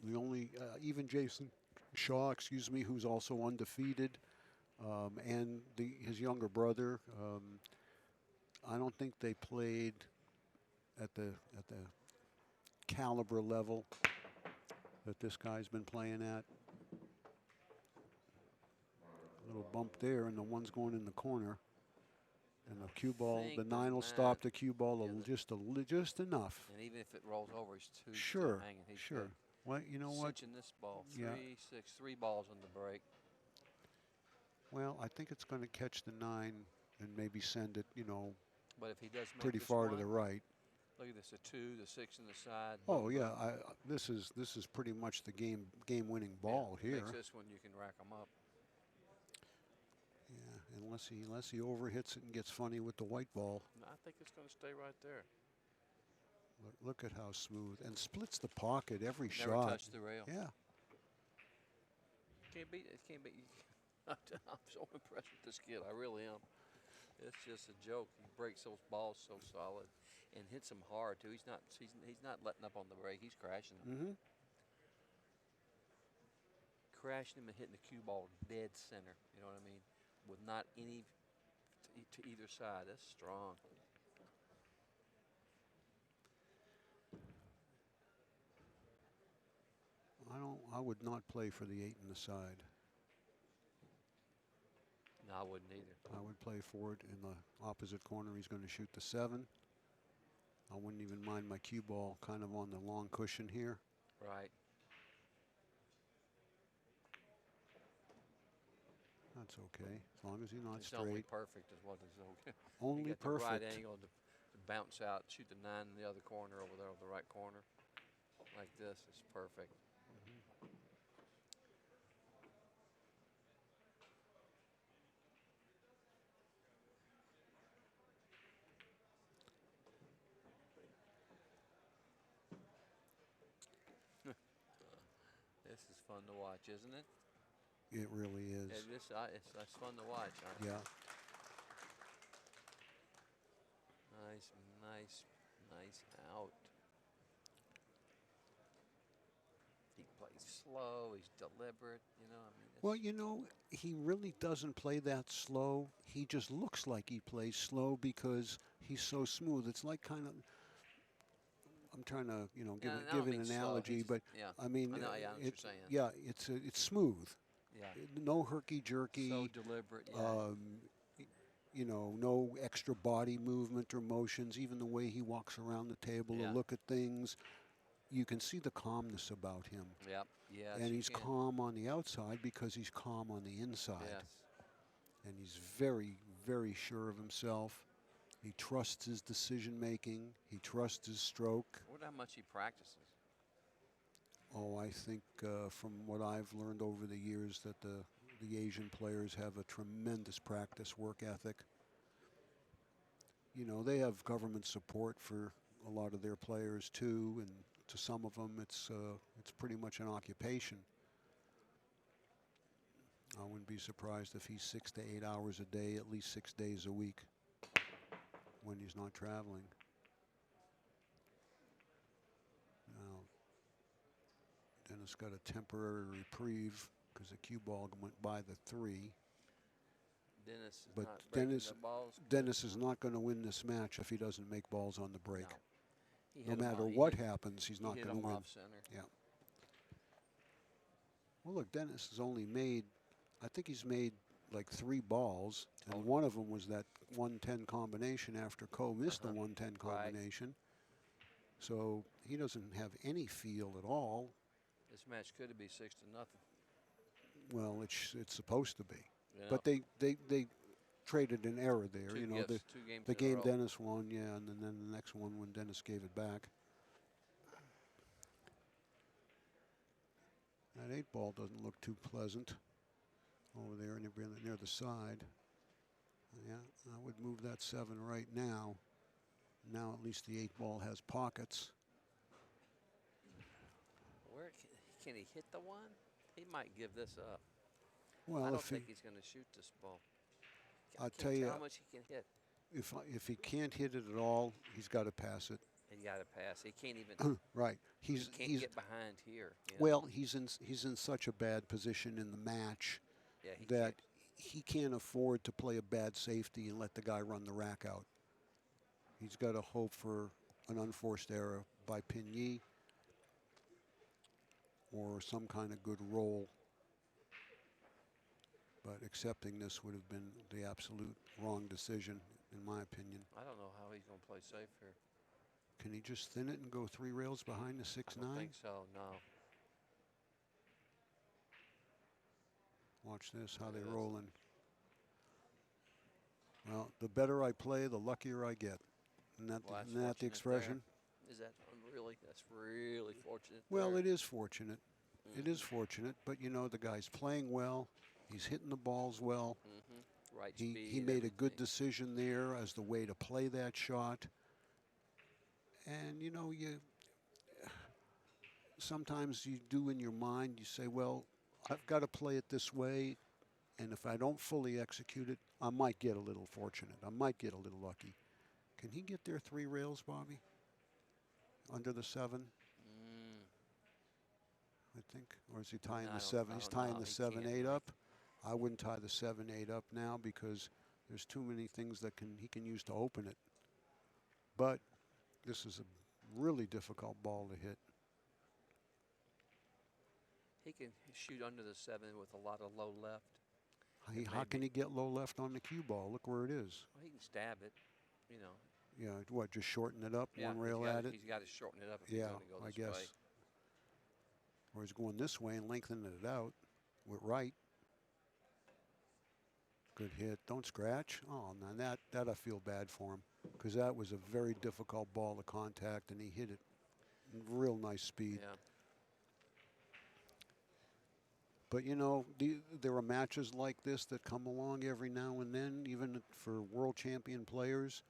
The only, even Jason Shaw, excuse me, who's also undefeated, and his younger brother. I don't think they played at the caliber level that this guy's been playing at. A little bump there, and the one's going in the corner. And the cue ball, the 9 will stop the cue ball just enough. And even if it rolls over, he's still hanging. He's Sure. Well, you know what? Cinching this ball. Yeah. 3 balls on the break. Well, I think it's going to catch the 9 and maybe send it, you know, but if he does make pretty this far one, to the right. Look at this: the 2, the 6 on the side. Oh boom, yeah, boom. this is pretty much the game-winning ball If he here. makes this one, you can rack him up. Yeah, unless he overhits it and gets funny with the white ball. No, I think it's going to stay right there. Look at how smooth, and splits the pocket every Never shot. touched the rail. Yeah. Can't beat it. Can't beat. I'm so impressed with this kid. I really am. It's just a joke. He breaks those balls so solid, and hits them hard too. He's not letting up on the break. He's crashing them. Mm-hmm. Crashing them and hitting the cue ball dead center. You know what I mean? With not any to either side. That's strong. I would not play for the 8 in the side. No, I wouldn't either. I would play for it in the opposite corner. He's going to shoot the 7. I wouldn't even mind my cue ball kind of on the long cushion here. Right. That's okay, as long as he's not It's straight. only perfect is what is okay. Only you got perfect. the right angle to bounce out, shoot the 9 in the other corner over there, over the right corner. Like this is perfect. This is fun to watch, isn't it? It really is. It's fun to watch. Huh? Yeah. Nice out. He plays slow. He's deliberate. You know, I mean. Well, you know, he really doesn't play that slow. He just looks like he plays slow because he's so smooth. It's like kind of. I'm trying to, you know, give an analogy, but I mean, it's smooth. Yeah. No herky jerky. So deliberate. Yeah. You know, no extra body movement or motions. Even the way he walks around the table to look at things, you can see the calmness about him. Yep. Yes. And he's calm on the outside because he's calm on the inside. Yes. And he's very, very sure of himself. He trusts his decision making. He trusts his stroke. I wonder how much he practices. Oh, I think from what I've learned over the years that the Asian players have a tremendous practice work ethic. You know, they have government support for a lot of their players too, and to some of them it's pretty much an occupation. I wouldn't be surprised if he's 6 to 8 hours a day, at least 6 days a week when he's not traveling. Dennis got a temporary reprieve because the cue ball went by the 3. Dennis is But not breaking Dennis, the balls. Dennis is not going to win this match if he doesn't make balls on the break. No. He No hit 'em matter off- he what hit- happens, he's he not hit going to 'em win. off center. Yeah. Well, look, Dennis has only made, I think he's made like 3 balls, and Oh. one of them was that 110 combination after Coe missed the Uh-huh. 110 Right. combination. So he doesn't have any feel at all. This match could be 6-0. Well, it's supposed to be. You know? But they traded an error there. Two You know, gifts, 2 games the in a game row. Dennis won, yeah, and then the next one when Dennis gave it back. That 8-ball doesn't look too pleasant over there near the side. Yeah, I would move that 7 right now. Now at least the 8-ball has pockets. Where can he hit the 1? He might give this up. Well, I don't if he, think he's going to shoot this ball. I I'll can't tell you, how much he can hit. if he can't hit it at all, he's got to pass it. He got to pass. He can't even. Right. He can't get behind here. You know? Well, he's in such a bad position in the match yeah, he that can't. he can't afford to play a bad safety and let the guy run the rack out. He's got to hope for an unforced error by Pigny or some kind of good roll. But accepting this would have been the absolute wrong decision, in my opinion. I don't know how he's going to play safe here. Can he just thin it and go 3 rails behind the 6-9? I don't think so. No. Watch this, how Look they at this. rolling. Well, the better I play, the luckier I get. Isn't that, Well, that's isn't that the fortunate expression? Is that really? That's really fortunate. Well, there. it is fortunate. It is fortunate, but you know, the guy's playing well. He's hitting the balls well. Right He speed. made a good everything. decision there as the way to play that shot. And you know, sometimes you do in your mind, you say, well, I've got to play it this way, and if I don't fully execute it, I might get a little fortunate. I might get a little lucky. Can he get there 3 rails, Bobby? Under the 7, I think, or is he tying I the don't- 7? I He's don't know. tying the He 7-8 can't. up. I wouldn't tie the 7-8 up now because there's too many things that he can use to open it. But this is a really difficult ball to hit. He can shoot under the 7 with a lot of low left. How can he get low left on the cue ball? Look where it is. Well, he can stab it. You know. Yeah, what, just shorten it up, Yeah, 1 rail at it? He's got to shorten it up if Yeah, he's going to go I this guess. way. Or he's going this way and lengthening it out with right. Good hit. Don't scratch. Oh, man, that I feel bad for him because that was a very difficult ball to contact, and he hit it real nice speed. Yeah. But, you know, there are matches like this that come along every now and then, even for world champion players,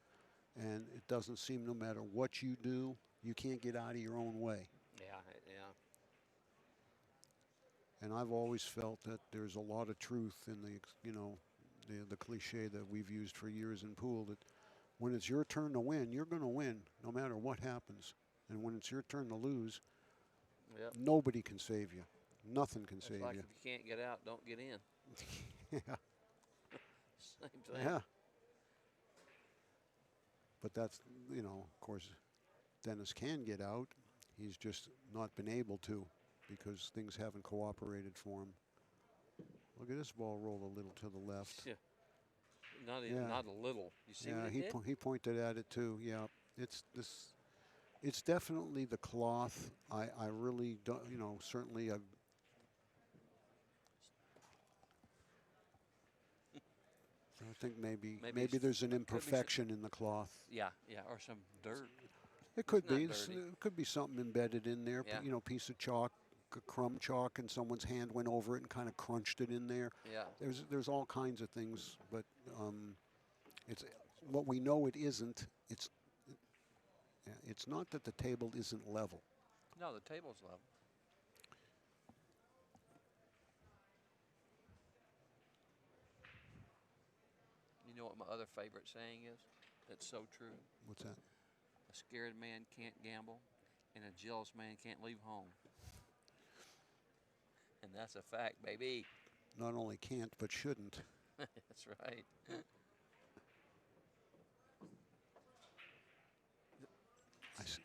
and it doesn't seem no matter what you do, you can't get out of your own way. Yeah. And I've always felt that there's a lot of truth in the cliche that we've used for years in pool, that when it's your turn to win, you're going to win no matter what happens. And when it's your turn to lose, Yep. nobody can save you. Nothing can It's save like you. if you can't get out, don't get in. Yeah. Same thing. Yeah. But that's, you know, of course, Dennis can get out. He's just not been able to because things haven't cooperated for him. Look at this ball roll a little to the left. Yeah. Not even, Yeah. not a little. You see Yeah, what it did? he pointed at it too. Yeah, it's definitely the cloth. I really don't, you know, certainly I think maybe Maybe there's an could be some- imperfection in the cloth. Yeah, or some dirt. It could not be. dirty. It could be something embedded in there. Yeah. You know, piece of chalk, crumb chalk, and someone's hand went over it and kind of crunched it in there. Yeah. There's all kinds of things, but it's what we know it isn't. It's not that the table isn't level. No, the table's level. You know what my other favorite saying is? That's so true. What's that? A scared man can't gamble, and a jealous man can't leave home. That's a fact, baby. Not only can't, but shouldn't. That's right. I see.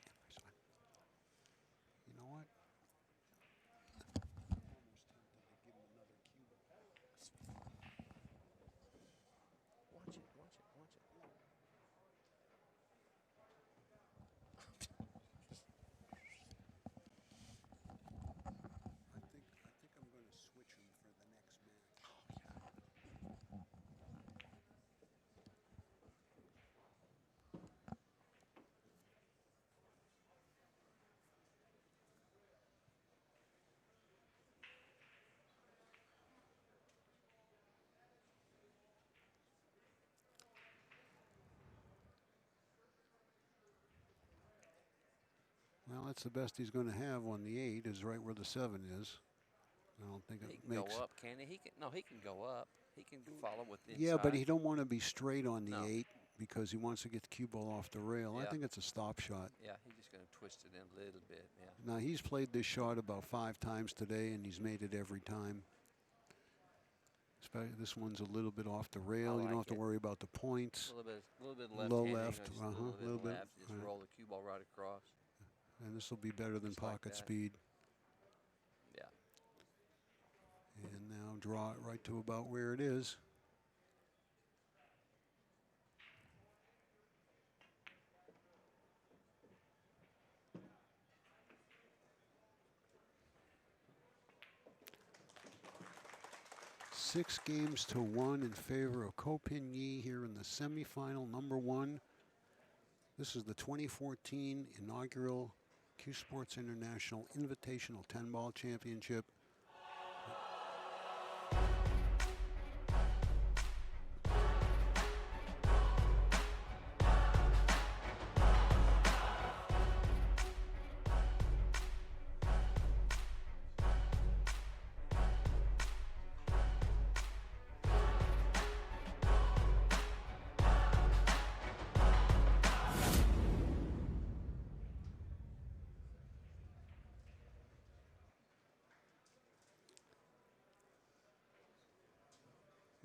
You know what? Watch it, watch it, watch it. I think I'm going to switch him for the next match. Well, that's the best he's going to have on the 8 is right where the 7 is. I don't think He it can makes. go up, can he? He can. No, he can go up. He can follow with the Yeah, inside. but he don't want to be straight on the No. 8 because he wants to get the cue ball off the rail. I Yeah. think it's a stop shot. Yeah, he's just going to twist it in a little bit. Yeah. Now, he's played this shot about 5 times today, and he's made it every time. This one's a little bit off the rail. You don't like have to it. worry about the points. A little bit left. Low handing, left, just little a little bit bit, left. Just right. roll the cue ball right across. And this will be better than Just like pocket that. speed. Yeah. And now draw it right to about where it is. Six games to 1 in favor of Ko Pin Yi here in the semifinal, number 1. This is the 2014 inaugural CueSports International Invitational 10-ball championship.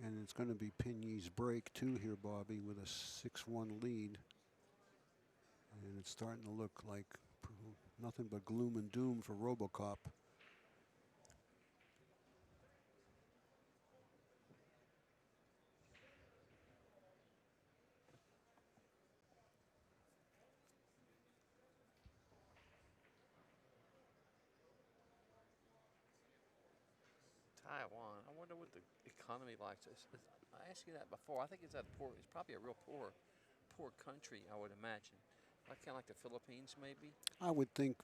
And it's going to be Pin Yi's break, too, here, Bobby, with a 6-1 lead. And it's starting to look like nothing but gloom and doom for RoboCop. Taiwan. I wonder what the economy likes. I asked you that before. I think it's poor. It's probably a real poor country. I would imagine. Like kind of like the Philippines, maybe. I would think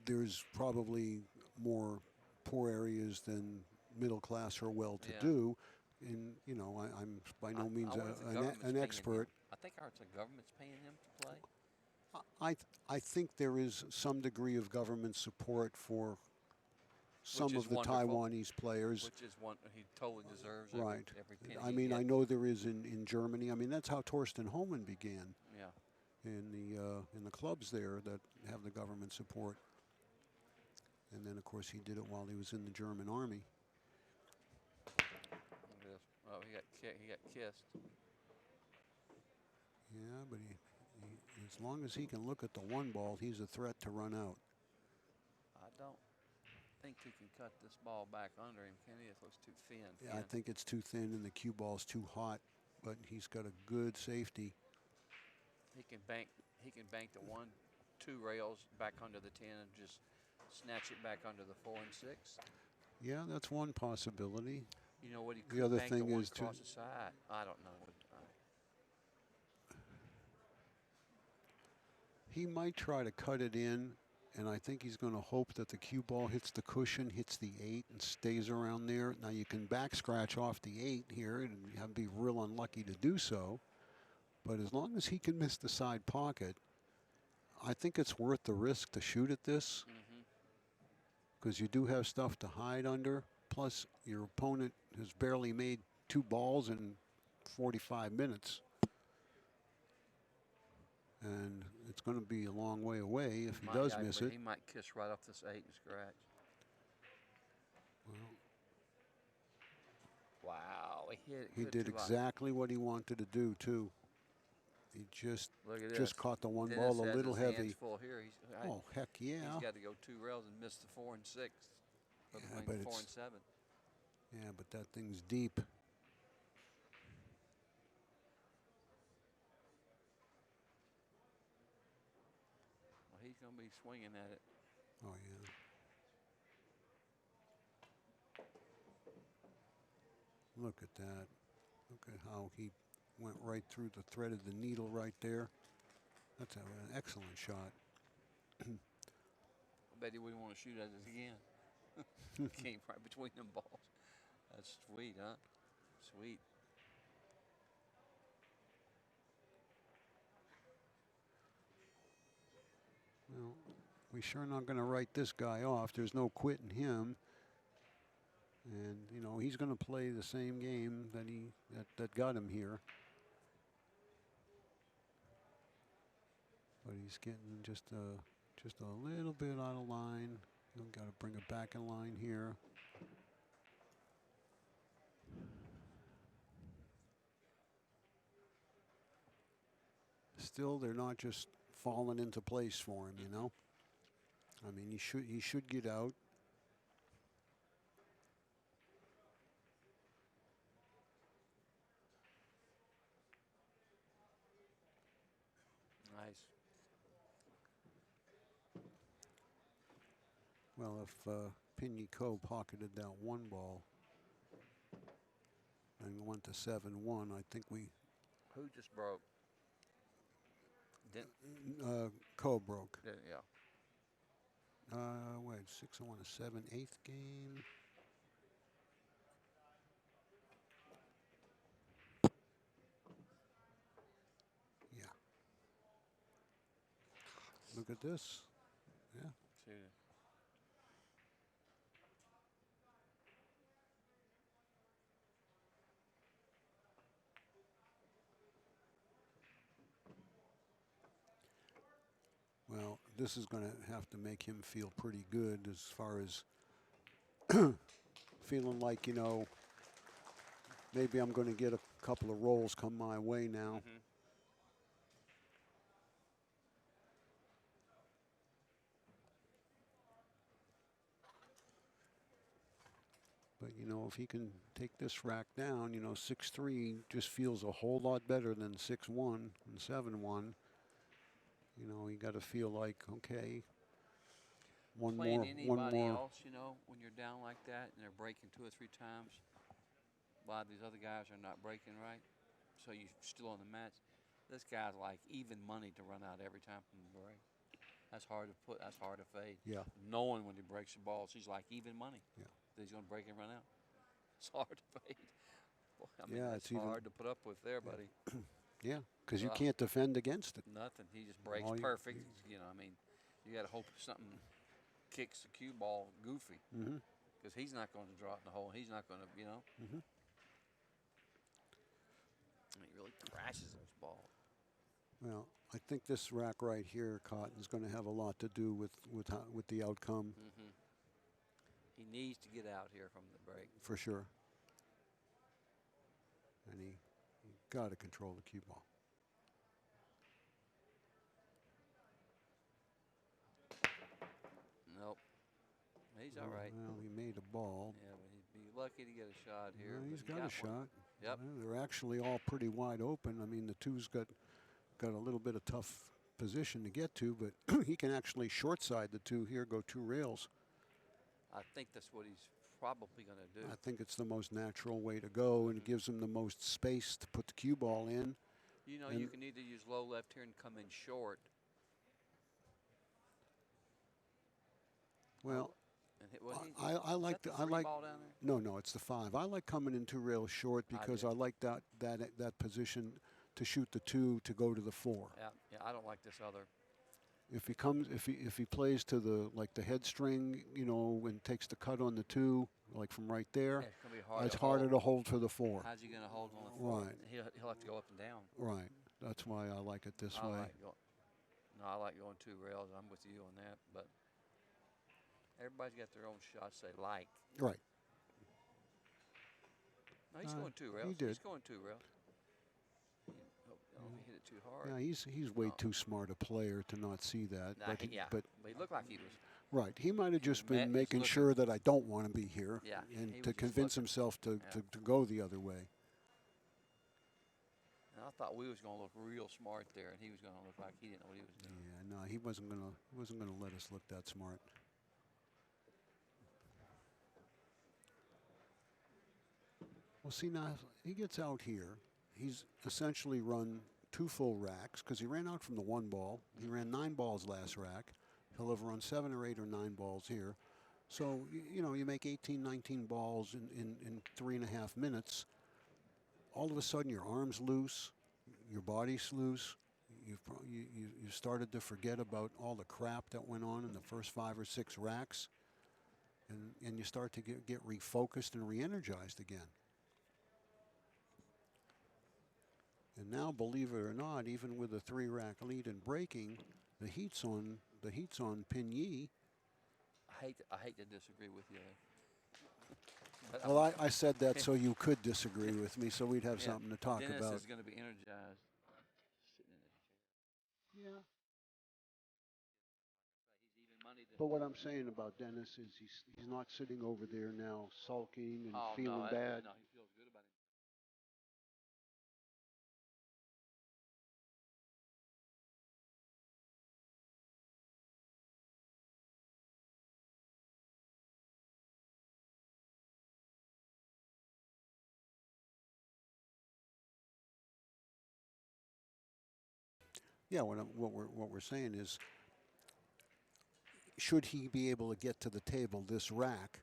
there's probably more poor areas than middle class or well-to-do. And, you know, I'm by no means I wonder if the an government's paying expert. him. I think our government's paying him to play. I think there is some degree of government support for some Which of is the wonderful. Taiwanese players. Which is one he totally deserves. Right. Every penny I he mean, I gets. know there is in Germany. I mean, that's how Torsten Homan began Yeah. in the clubs there that have the government support. And then, of course, he did it while he was in the German army. Oh, he got kissed. Yeah, but as long as he can look at the 1 ball, he's a threat to run out. I don't think he can cut this ball back under him, can he? It looks too thin. Yeah, I think it's too thin and the cue ball's too hot, but he's got a good safety. He can bank the 1, 2 rails back under the 10 and just snatch it back under the 4 and 6. Yeah, that's one possibility. You know what? He The could other bank thing the 1 is to- across the side. I don't know. He might try to cut it in, and I think he's going to hope that the cue ball hits the cushion, hits the 8, and stays around there. Now, you can back scratch off the 8 here, and you have to be real unlucky to do so. But as long as he can miss the side pocket, I think it's worth the risk to shoot at this, because you do have stuff to hide under. Plus, your opponent has barely made 2 balls in 45 minutes. And it's going to be a long way away if he does miss it. He might kiss right off this 8 and scratch. Well, he hit it He good did too. exactly what he wanted to do too. He just Look at this. just caught the one Dennis ball a has little his hands heavy. full here. Oh heck yeah! He's got to go 2 rails and miss the 4 and 6. Yeah, Between but 4 it's- and 7. Yeah, but that thing's deep. Well, he's going to be swinging at it. Oh yeah. Look at that. Look at how he went right through the thread of the needle right there. That's an excellent shot. I bet he wouldn't want to shoot at it again. Came right between them balls. That's sweet, huh? Sweet. Well, we sure not going to write this guy off. There's no quitting him. And, you know, he's going to play the same game that got him here. But he's getting just a little bit out of line. You've got to bring it back in line here. Still, they're not just falling into place for him, you know. I mean, he should get out. Nice. Well, if Pinico pocketed that one ball and went to 7-1, I think we. Who just broke? Co broke. Yeah. Wait, 6-1, a 7/8 game. Yeah. Look at this. Yeah. Shoot it. Well, this is going to have to make him feel pretty good as far as feeling like, you know, maybe I'm going to get a couple of rolls come my way now. Mm-hmm. But, you know, if he can take this rack down, you know, 6-3 just feels a whole lot better than 6-1 and 7-1. You know, you got to feel like, okay, one Playing more. anybody else, you know, when you're down like that and they're breaking 2 or 3 times, a lot of these other guys are not breaking right, so you're still on the match. This guy's like even money to run out every time from the break. That's hard to put. That's hard to fade. Yeah. Knowing when he breaks the balls, he's like even money. Yeah. That he's going to break and run out. It's hard to fade. Well, I mean, Yeah, it's it's even hard to put up with there, buddy. Yeah, because you Well, can't defend against it. Nothing. He just breaks All you- perfect. You know, I mean, you got to hope something kicks the cue ball goofy Mm-hmm. because he's not going to drop in the hole. He's not going to, you know. Mm-hmm. I mean, he really crashes those balls. Well, I think this rack right here, Cotton, is going to have a lot to do with the outcome Mm-hmm. He needs to get out here from the break. for sure. And he got to control the cue ball. Nope. He's all right. Well, he made a ball. Yeah, but he'd be lucky to get a shot here. Well, but he's he got a one. shot. Yep. Well, they're actually all pretty wide open. I mean, the two's got a little bit of tough position to get to, but he can actually short side the two here, go 2 rails. I think that's what he's probably going to do. I think it's the most natural way to go, and it gives him the most space to put the cue ball in. You know, and you can either use low left here and come in short. Well, And hit, what I like the I like. ball down there? No, it's the 5. I like coming in 2 rails short because do. I like that position to shoot the 2 to go to the 4. Yeah, I don't like this other. If he plays to the head string, you know, and takes the cut on the 2, like from right there, Yeah, it's going to be hard. it's harder to hold for the 4. How's he going to hold on the 4? Right. He'll have to go up and down. Right. That's why I like it this way. I like going 2 rails. I'm with you on that, but everybody's got their own shots they like. Right. Oh, he's going 2 rails. He did. He's going 2 rails. He hit it too hard. Yeah, he's way too smart a player to not see that. Nah, but but he looked like he was. right, he might have just Matt been was making looking. sure that I don't want to be here, Yeah, and he to was just convince looking. himself to, Yeah. to go the other way. And I thought we was going to look real smart there, and he was going to look like he didn't know what he was doing. Yeah, no, he wasn't gonna let us look that smart. Well, see, now he gets out here. He's essentially run 2 full racks because he ran out from the 1 ball. He ran 9 balls last rack. He'll have run 7 or 8 or 9 balls here. So, you know, you make 18, 19 balls in 3.5 minutes. All of a sudden, your arm's loose, your body's loose. You started to forget about all the crap that went on in the first 5 or 6 racks. And you start to get refocused and re-energized again. And now, believe it or not, even with a 3-rack lead and breaking, the heat's on Pinyi. I hate to disagree with you. But Well, I said that so you could disagree with me, so we'd have something to talk Dennis about. is going to be energized. Sitting in his chair. Yeah. He's even money to. But what I'm saying about Dennis is he's not sitting over there now sulking and Oh, feeling bad. No, he feels good about it. Yeah, what we're saying is, should he be able to get to the table this rack,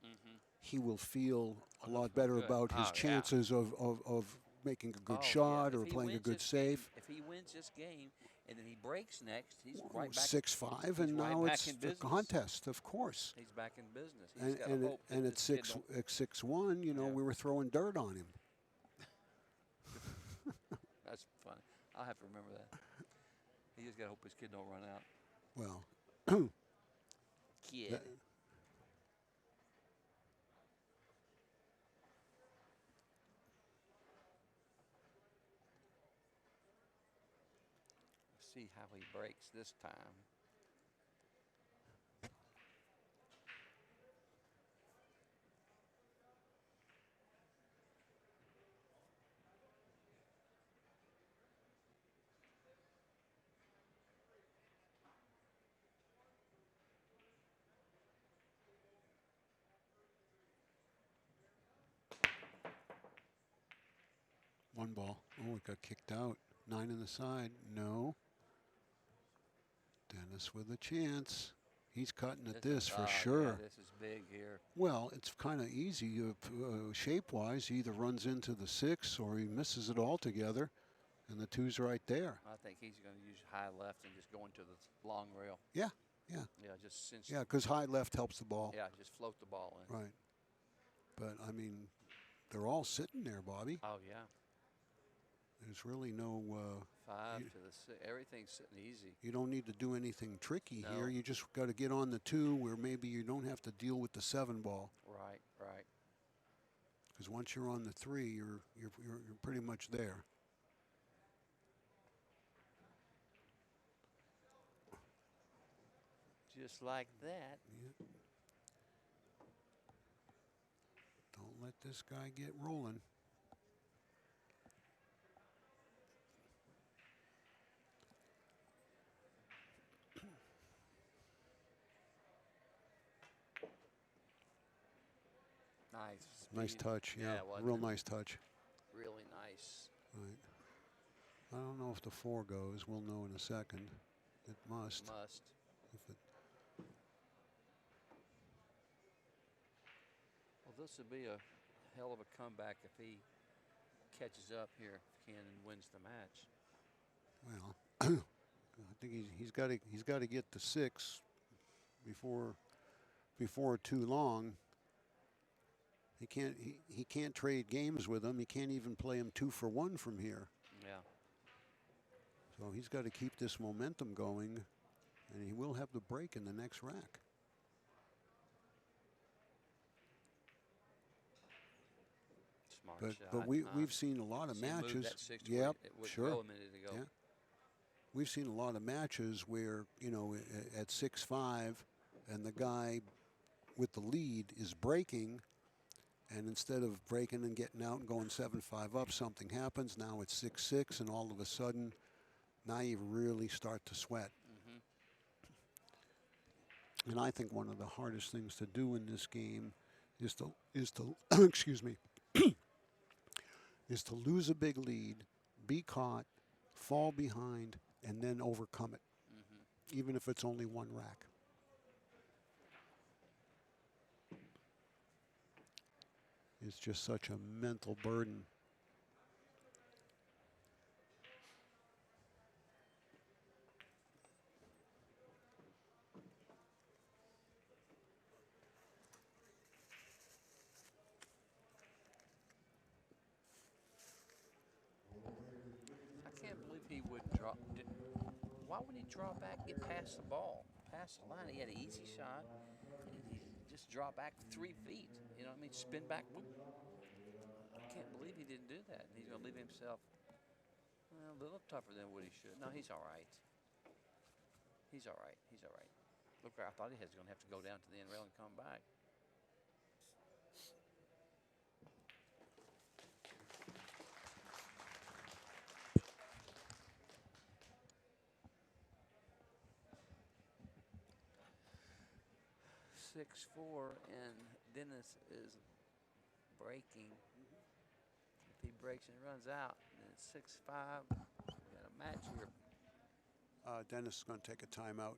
he will feel a he'll lot feel better good. about his Oh, yeah. chances of making a good Oh, shot yeah. or If he playing a wins good this save. game- if he wins this game and then he breaks next, he's Well, right back. 6-5, he's and right now back it's in a business. contest, of course. He's back in business. He's And got to and, hope that and this kid don't- at 6-1, you know, Yeah. we were throwing dirt on him. That's funny. I'll have to remember that. He just got to hope his kid don't run out. Well, Kid. that- See how he breaks this time. one ball. Oh, it got kicked out. 9 in the side. No. Dennis with a chance. He's cutting at this for sure. Yeah, this is big here. Well, it's kind of easy. Shape-wise, he either runs into the 6 or he misses it altogether, and the 2's right there. I think he's going to use high left and just go into the long rail. Yeah, yeah. Yeah, just cinch. Yeah, because high left helps the ball. Yeah, just float the ball in. Right. But, I mean, they're all sitting there, Bobby. Oh, yeah. There's really no... 5 to the 6. Everything's sitting easy. You don't need to do anything tricky No. here. You just got to get on the 2 where maybe you don't have to deal with the 7 ball. Right, right. Because once you're on the 3, you're pretty much there. Just like that. Yeah. Don't let this guy get rolling. Nice. Nice speed. touch, yeah. wasn't Real it? nice touch. Really nice. Right. I don't know if the 4 goes. We'll know in a second. It must. Must. If it, Well, this would be a hell of a comeback if he catches up here, can, and wins the match. well, I think he's got to get the 6 before too long. He can't trade games with him. He can't even play him 2 for 1 from here. Yeah. So he's got to keep this momentum going, and he will have the break in the next rack. smart But shot. we've seen a lot of See him move matches. that six to Yep, where it wouldn't sure. go a minute ago. Yeah. We've seen a lot of matches where, you know, at 6-5 and the guy with the lead is breaking, and instead of breaking and getting out and going 7-5 up, something happens. Now it's 6-6, and all of a sudden, now you really start to sweat. And I think one of the hardest things to do in this game is to excuse me, is to lose a big lead, be caught, fall behind, and then overcome it, even if it's only one rack. It's just such a mental burden. I can't believe he would drop. Why would he draw back, get past the ball, past the line? He had an easy shot. He just draw back 3 feet. You know what I mean? Spin back. Whoop. I can't believe he didn't do that. He's going to leave himself a little tougher than what he should. No, he's all right. He's all right. He's all right. Look, I thought he was going to have to go down to the end rail and come back. Six, 4, and Dennis is breaking. If he breaks and runs out, then it's 6-5. We got a match here. Dennis is going to take a timeout.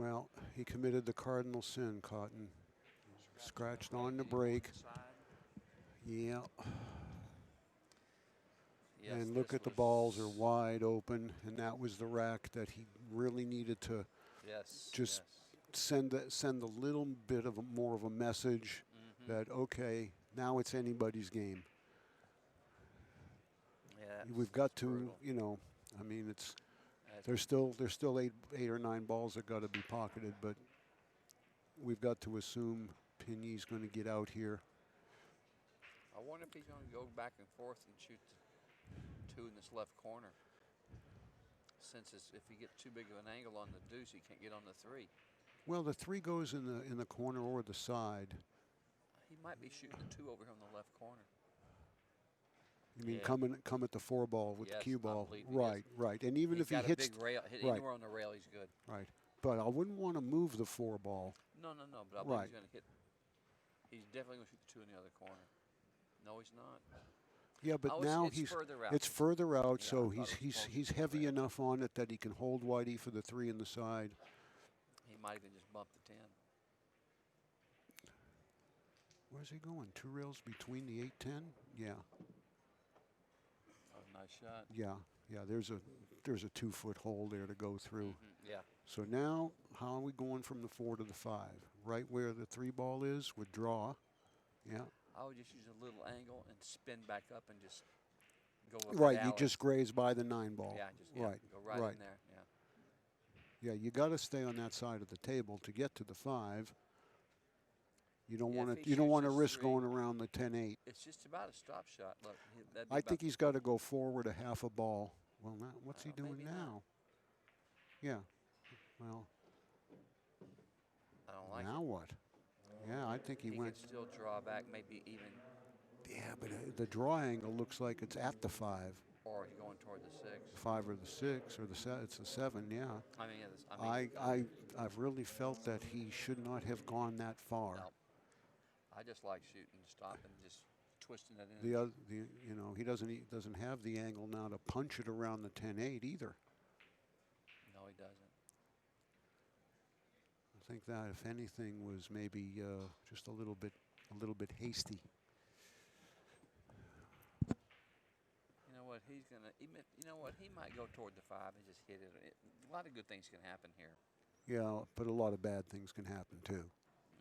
Well, he committed the cardinal sin, Cotton. Scratched on the break. Yeah. Yes, And look this at the was- balls are wide open, and that was the rack that he really needed to Yes. just yes. send a little bit of more of a message that, okay, now it's anybody's game. Yeah, We've got it's to, brutal. you know, I mean, it's That's there's still eight or nine balls that got to be pocketed, but we've got to assume Pigny's going to get out here. I wonder if he's going to go back and forth and shoot the 2 in this left corner. Since if he gets too big of an angle on the deuce, he can't get on the 3. Well, the 3 goes in the corner or the side. He might be shooting the 2 over here on the left corner. You mean Yeah. come at the 4 ball with Yes, the cue I ball, believe he right, is. right. And even He's if he got hits, a big rail, hit right. anywhere on the rail, he's good. right. But I wouldn't want to move the 4 ball. No. But I believe Right. he's going to hit. He's definitely going to shoot the 2 in the other corner. No, he's not. Yeah, but Oh, now it's further out. it's further out, Yeah, I so thought it was closer he's to the heavy rail. enough on it that he can hold Whitey for the 3 in the side. He might even just bump the 10. Where's he going? 2 rails between the 8-10? Yeah, Oh, nice shot. yeah. There's a 2-foot hole there to go through. Yeah. So now, how are we going from the 4 to the 5? Right where the 3 ball is would draw. Yeah. I would just use a little angle and spin back up and just go up. Right, at you Alex. just graze by the 9 ball. Yeah, just right, go right, right. in there. Yeah. Yeah, you got to stay on that side of the table to get to the 5. You don't Yeah, want if to. he You don't shoots want to his risk 3, going around the 10-8. It's just about a stop shot. Look, that'd be I about think he's got to go forward a half a ball. Well, now, what's he doing maybe not. now? Yeah. Well, I don't like now it. what? Yeah, I think he He went. can still draw back, maybe even, Yeah, but the draw angle looks like it's at the 5, or he's going toward the 6. 5 or the 6 or the 7. It's a 7. Yeah. I mean, I've really felt that he should not have gone that far. no. I just like shooting, stopping, just twisting it in. You know, he doesn't have the angle now to punch it around the 10-8 either. No, he doesn't. I think that, if anything, was maybe just a little bit hasty. You know what? He's gonna. You know what? He might go toward the 5 and just hit it. A lot of good things can happen here. Yeah, but a lot of bad things can happen too.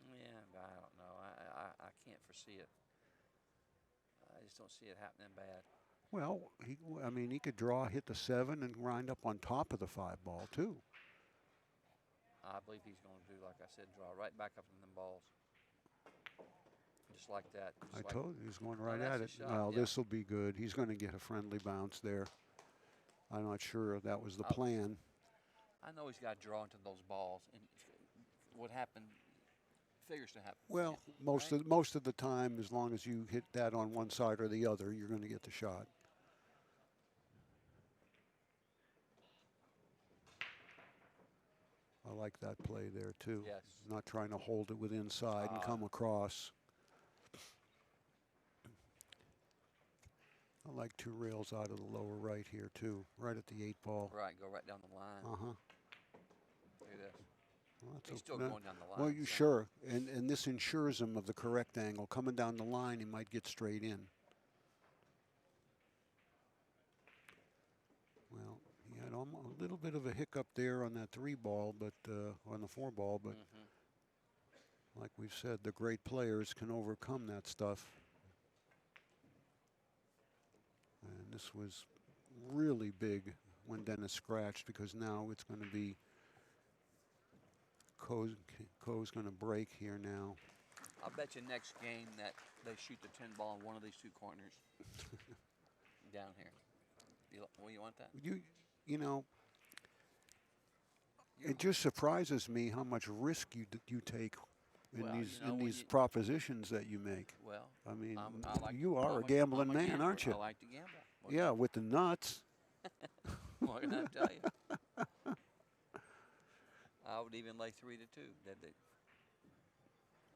Yeah, but I don't know. I can't foresee it. I just don't see it happening bad. Well, he could draw, hit the 7, and grind up on top of the 5 ball too. I believe he's going to do, like I said, draw right back up in them balls. Just like that. I told you he's going right that's at a it. shot, Well, yeah. this will be good. He's going to get a friendly bounce there. I'm not sure that was the plan. I know he's got to draw into those balls, and what happened figures to happen. Well, right? most of the time, as long as you hit that on one side or the other, you're going to get the shot. I like that play there too. Yes. Not trying to hold it with inside and come across. I like 2 rails out of the lower right here too, right at the 8 ball. Right, go right down the line. Uh-huh. Look at this. Well, that's He's still that- going down the line. Well, you so- sure, and this ensures him of the correct angle. Coming down the line, he might get straight in. Well, he had a little bit of a hiccup there on that 3 ball, but on the 4 ball. But like we've said, the great players can overcome that stuff. And this was really big when Dennis scratched, because now it's going to be Coe's going to break here now. I'll bet you next game that they shoot the 10 ball in one of these 2 corners down here. You want that? You know, it just surprises me how much risk you take in Well, these you know, when these you- propositions that you make. Well, I mean, I like, you are I'm a gambling I'm man, gambler. aren't you? I like to gamble. What Yeah, with the nuts. What can I tell you? I would even lay 3 to 2 that they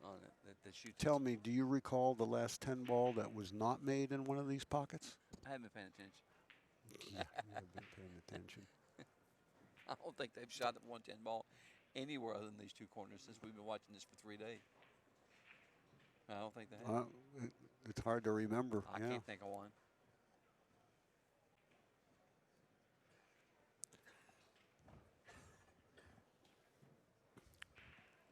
on it. That they shoot. Tell me, do you recall the last 10 ball that was not made in one of these pockets? I haven't been paying attention. Yeah, you haven't been paying attention. I don't think they've shot the 110 ball anywhere other than these two corners since we've been watching this for 3 days. I don't think they have. It's hard to remember. I Yeah. can't think of one.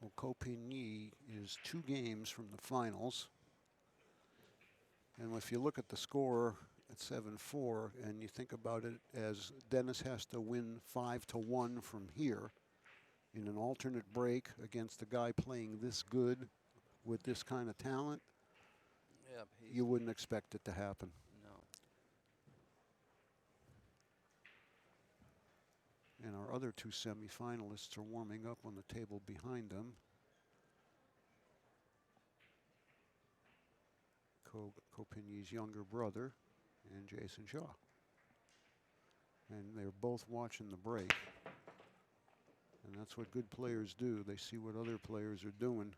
Well, Coupigny is 2 games from the finals. And if you look at the score at 7-4 and you think about it as Dennis has to win 5-1 from here in an alternate break against a guy playing this good with this kind of talent, Yeah, you wouldn't expect it to happen. No. And our other 2 semifinalists are warming up on the table behind them. Coupigny's younger brother and Jason Shaw. And they're both watching the break. And that's what good players do. They see what other players are doing.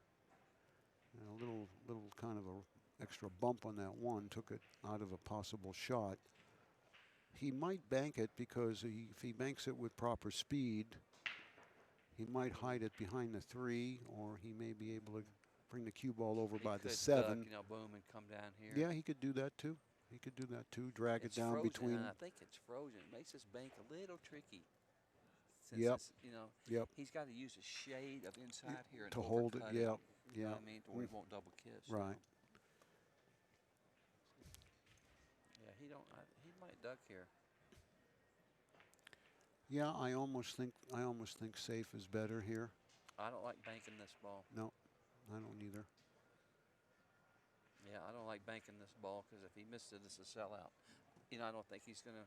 And a little kind of a extra bump on that one took it out of a possible shot. He might bank it because if he banks it with proper speed, he might hide it behind the 3, or he may be able to bring the cue ball over by the 7. Duck, you know, boom, and come down here. Yeah, he could do that too. He could do that too. Drag It's it down frozen, between. and I think it's frozen. It makes this bank a little tricky. Since Yep. it's, you know, Yep. he's got to use a shade of inside here and To hold it. overcut Yeah. You know Yeah. what I mean? Or he won't double kiss. you Right. know? Yeah, he might duck here. Yeah, I almost think safe is better here. I don't like banking this ball. No, I don't either. Yeah, I don't like banking this ball because if he misses it, it's a sellout. You know, I don't think he's going to.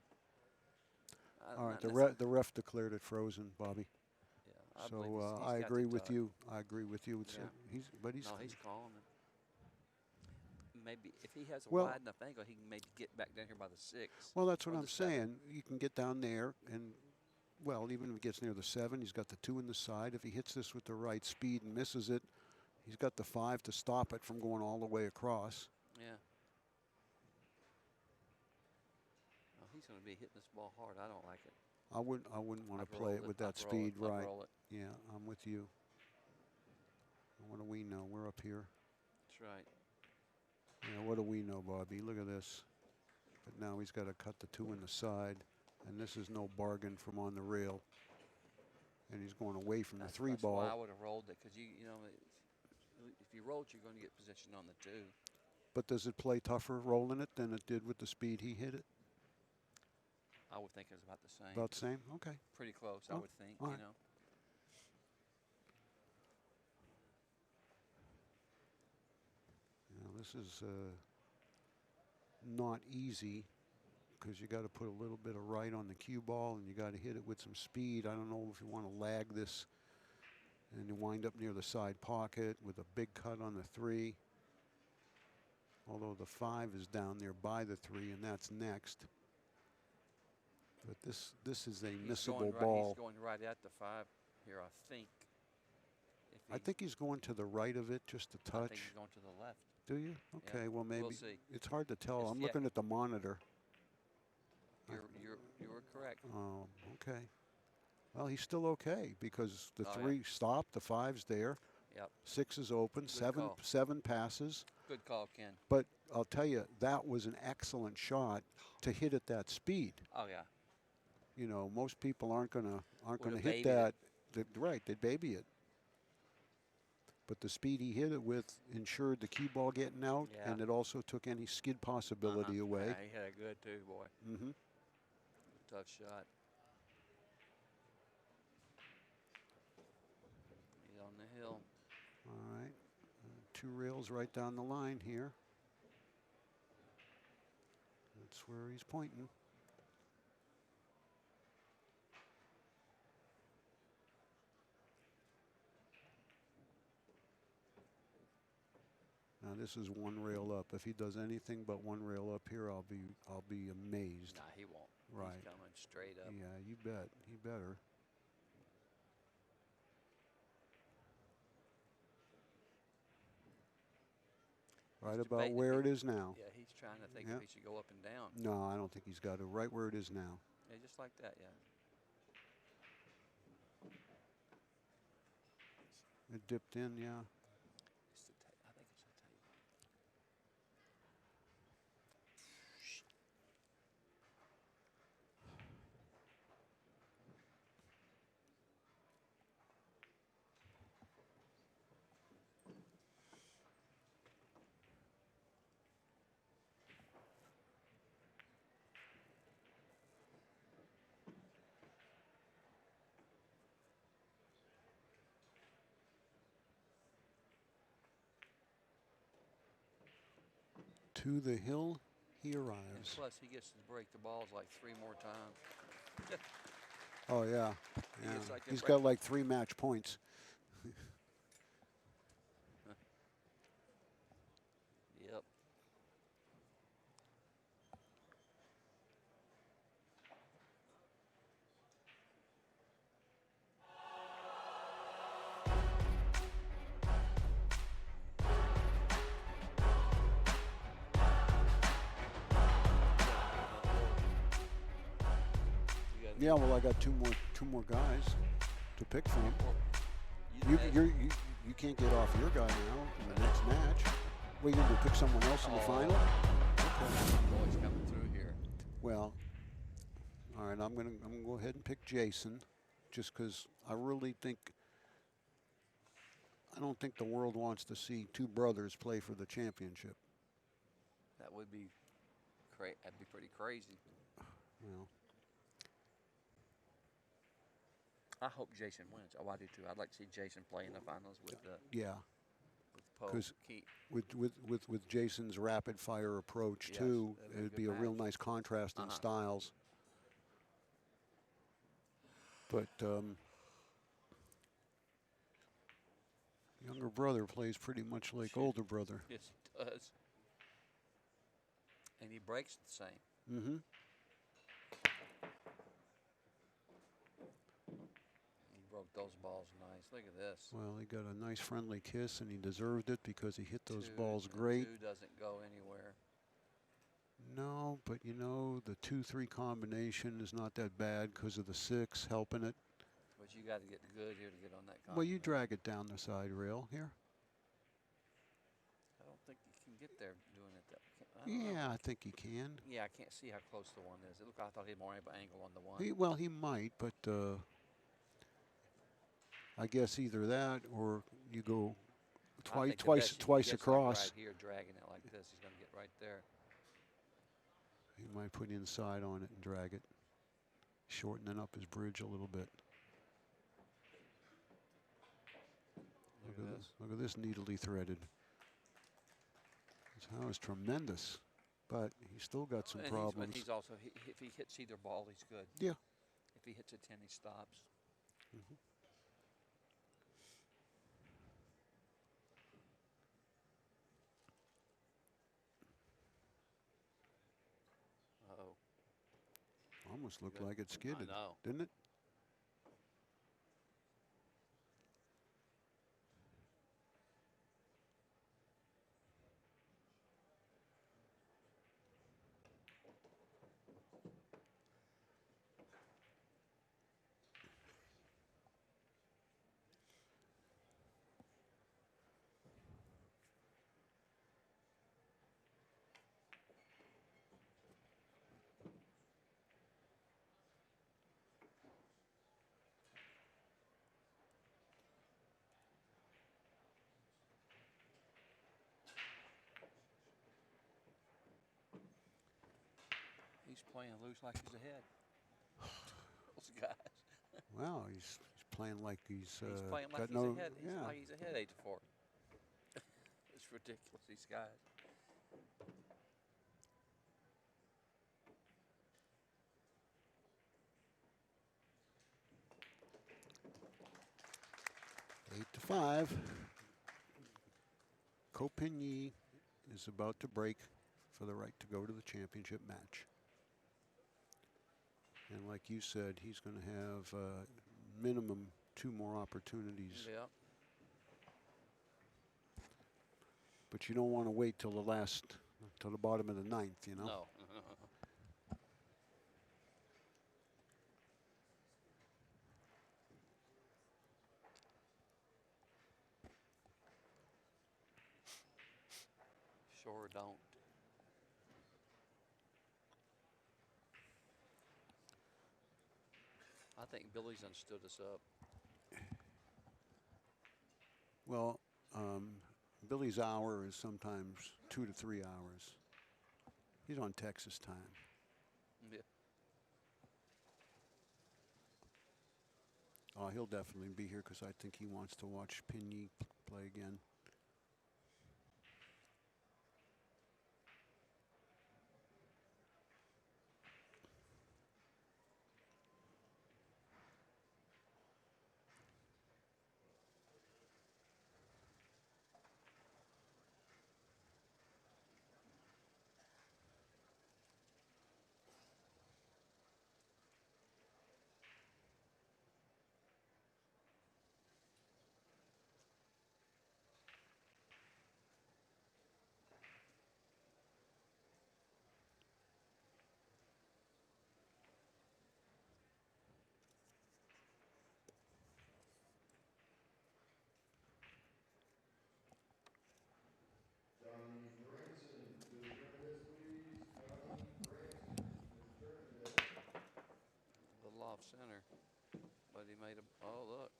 All right, the ref declared it frozen, Bobby. Yeah, I believe So he's I got agree to with duck. you. I agree with you. It's Yeah. He's No, he's calling it. Maybe if he has a Well- wide enough angle, he can maybe get back down here by the 6. well. That's what or I'm the 7. saying. You can get down there, and well, even if he gets near the 7, he's got the 2 in the side. If he hits this with the right speed and misses it, he's got the 5 to stop it from going all the way across. Yeah. Oh, he's going to be hitting this ball hard. I don't like it. I wouldn't want I'd to play roll it with I'd that roll speed, it. I'd right? roll it. Yeah, I'm with you. What do we know? We're up here. That's right. Yeah, what do we know, Bobby? Look at this. But now he's got to cut the 2 in the side, and this is no bargain from on the rail. And he's going away from the 3 That's ball. why I would have rolled it because you know, if you rolled, you're going to get position on the 2. But does it play tougher rolling it than it did with the speed he hit it? I would think it was about the same. About the same? Okay. Pretty close, I Oh, would think. all You right. know. Now, this is not easy because you got to put a little bit of right on the cue ball and you got to hit it with some speed. I don't know if you want to lag this and you wind up near the side pocket with a big cut on the 3. Although the 5 is down there by the 3 and that's next. But this is a missable ball. He's going right at the 5 here, I think. I think he's going to the right of it just a touch. I think he's going to the left. Do you? Okay, Yeah, well maybe we'll see. it's hard to tell. It's- I'm yeah. looking at the monitor. You were correct. Oh, okay. Well, he's still okay because the Oh, yeah. 3 stopped, the 5's there, Yep. 6 is open, call. 7 passes. Good call, Ken. But I'll tell you, that was an excellent shot to hit at that speed. Oh yeah. You know, most people aren't gonna Would've hit babied that. Right, they'd baby it. But the speed he hit it with ensured the cue ball getting out, Yeah. and it also took any skid possibility away. Yeah, he had a good too, boy. Mm-hmm. Tough shot. He's on the hill. All right, 2 rails right down the line here. That's where he's pointing. Now this is 1 rail up. If he does anything but 1 rail up here, I'll be amazed. Nah, he won't. Right. He's coming straight up. Yeah, you bet. He better. Right He's about debating if where it he- is now. Yeah, he's trying to think Yep. if he should go up and down. No, I don't think he's got it. Right where it is now. Yeah, just like that, yeah. It dipped in, yeah. It's the I think it's the table. To the hill he And arrives. plus, he gets to break the balls like 3 more times. Oh, yeah. He Yeah. gets like He's break- got like 3 match points. Yep. You got Yeah, well, I got two more guys to pick from. You can't get off your guy now in the next match. What, you going to pick someone else in the final? Boys coming through here. Well, all right, I'm gonna go ahead and pick Jason, just because I really think I don't think the world wants to see 2 brothers play for the championship. That would be that'd be pretty crazy. Well, I hope Jason wins. Oh, I do too. I'd like to see Jason play in the finals with yeah, Poe. 'cause with Jason's rapid fire approach Yes, too, that'd be a it'd good be a real match. nice contrast in Uh-huh. styles. But younger brother plays pretty much like older brother. Yes, he does. And he breaks the same. Mm-hmm. He broke those balls nice. Look at this. Well, he got a nice friendly kiss, and he deserved it because he hit those 2, balls and great. 2 doesn't go anywhere. No, but you know, the 2-3 combination is not that bad because of the 6 helping it. But you got to get good here to get on that. Well, you combination. drag it down the side rail here. I don't think you can get there doing it that. I don't know. Yeah, I think he can. Yeah, I can't see how close the one is. Look, I thought he had more of an angle on the one. Well, he might, but I guess either that or you go I think the twice best he gets, across. Like right here, dragging it like this, he's going to get right there. He might put inside on it and drag it, shortening up his bridge a little bit. Look at this. Look at this neatly threaded. His house is tremendous, but he's still got some And problems. He's also, if he hits either ball, he's good. Yeah. If he hits a 10, he stops. Mm-hmm. Uh-oh. Almost looked Good. like it skidded, I know. didn't it? He's playing loose like he's ahead. Those guys. Wow, he's playing like he's He's playing like got he's no. ahead. He's Yeah. like he's ahead 8-4. It's ridiculous, these guys. Eight to 5. Copigny is about to break for the right to go to the championship match. And like you said, he's going to have minimum 2 more opportunities. Yeah. But you don't want to wait till the bottom of the 9th, you know? No. or don't. I think Billy's done stood us up. Well, Billy's hour is sometimes 2 to 3 hours. He's on Texas time. Yeah. He'll definitely be here because I think he wants to watch Pigny play again. Little off center, but he made a. Oh, look.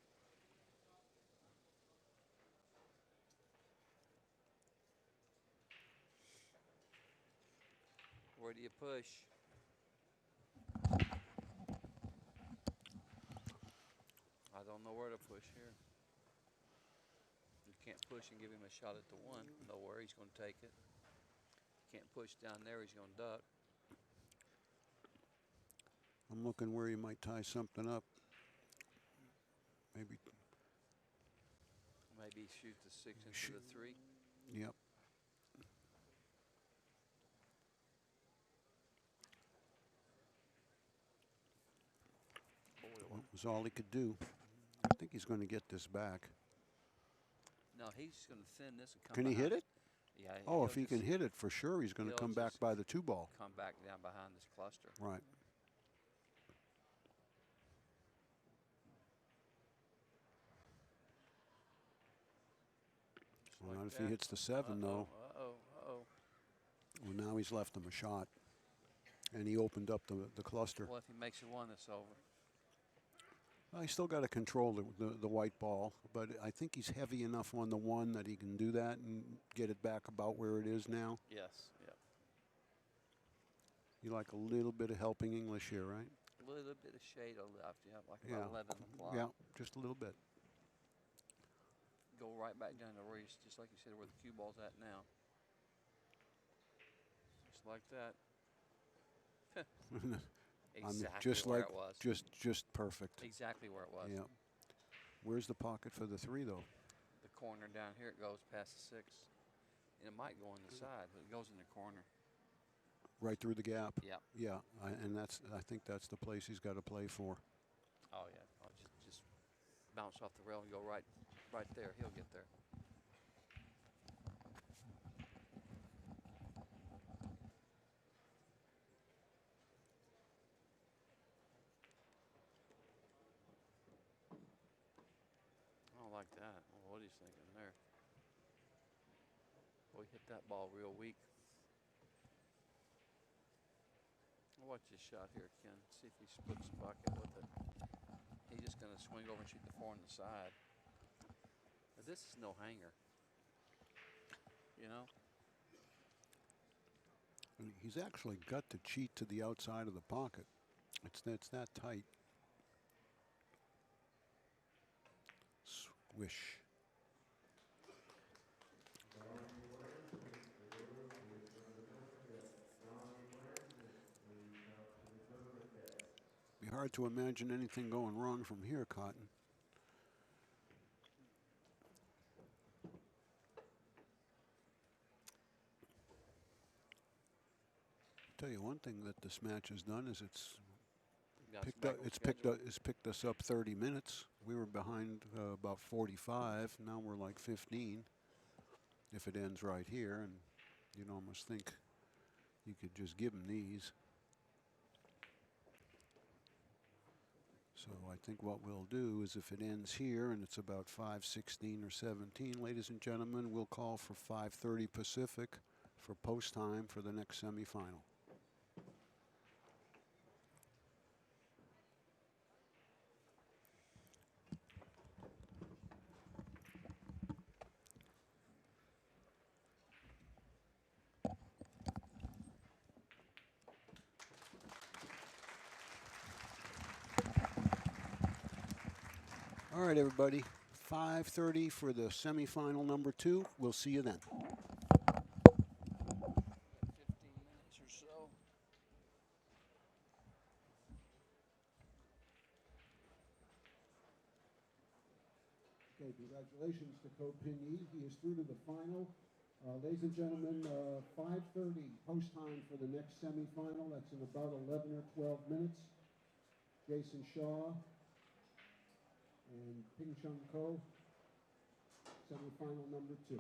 Where do you push? I don't know where to push here. You can't push and give him a shot at the one. Nowhere, he's going to take it. Can't push down there, he's going to duck. I'm looking where he might tie something up. Maybe. Maybe shoot the 6 into the 3. Yep. That was all he could do. I think he's going to get this back. No, he's going to thin this and come Can he hit it? Yeah. Oh, if he can hit it, for sure, he's going to come back by the 2 ball. Come back down behind this cluster. Right. Well, Like not if that. he hits the 7, though. Uh-oh. Well, now he's left him a shot. And he opened up the cluster. Well, if he makes a 1, it's over. Well, he's still got to control the white ball, but I think he's heavy enough on the 1 that he can do that and get it back about where it is now. Yes, yep. You like a little bit of helping English here, right? A little bit of shade on left, yeah, like about 11 o'clock. Yeah, just a little bit. Go right back down to where he's, just like you said, where the cue ball's at now. Just like that. Exactly just where like it was. just perfect. Exactly where it was. Yeah. Where's the pocket for the 3 though? The corner down here, it goes past the 6. And it might go on the side, but it goes in the corner. Right through the gap. Yeah. Yeah, and I think that's the place he's got to play for. Oh yeah. I'll just bounce off the rail and go right there. He'll get there. I don't like that. Well, what he's thinking there. Boy, hit that ball real weak. Watch this shot here, Ken. See if he splits the bucket with it. He's just going to swing over and shoot the 4 on the side. But this is no hanger. You know? He's actually got to cheat to the outside of the pocket. It's that tight. Swish. Be hard to imagine anything going wrong from here, Cotton. Tell you one thing that this match has done is it's picked us up 30 minutes. We were behind about 45. Now we're like 15. If it ends right here, and you'd almost think you could just give them these. So I think what we'll do is if it ends here and it's about 5:16 or 17, ladies and gentlemen, we'll call for 5:30 Pacific for post time for the next semifinal. All right, everybody. 5:30 for the semifinal number 2. We'll see you then. 15 minutes or so. Okay, congratulations to Ko Pin-Yi. He is through to the final. Ladies and gentlemen, 5:30 post time for the next semifinal. That's in about 11 or 12 minutes. Jason Shaw and Ping Chung Ko, semifinal number 2.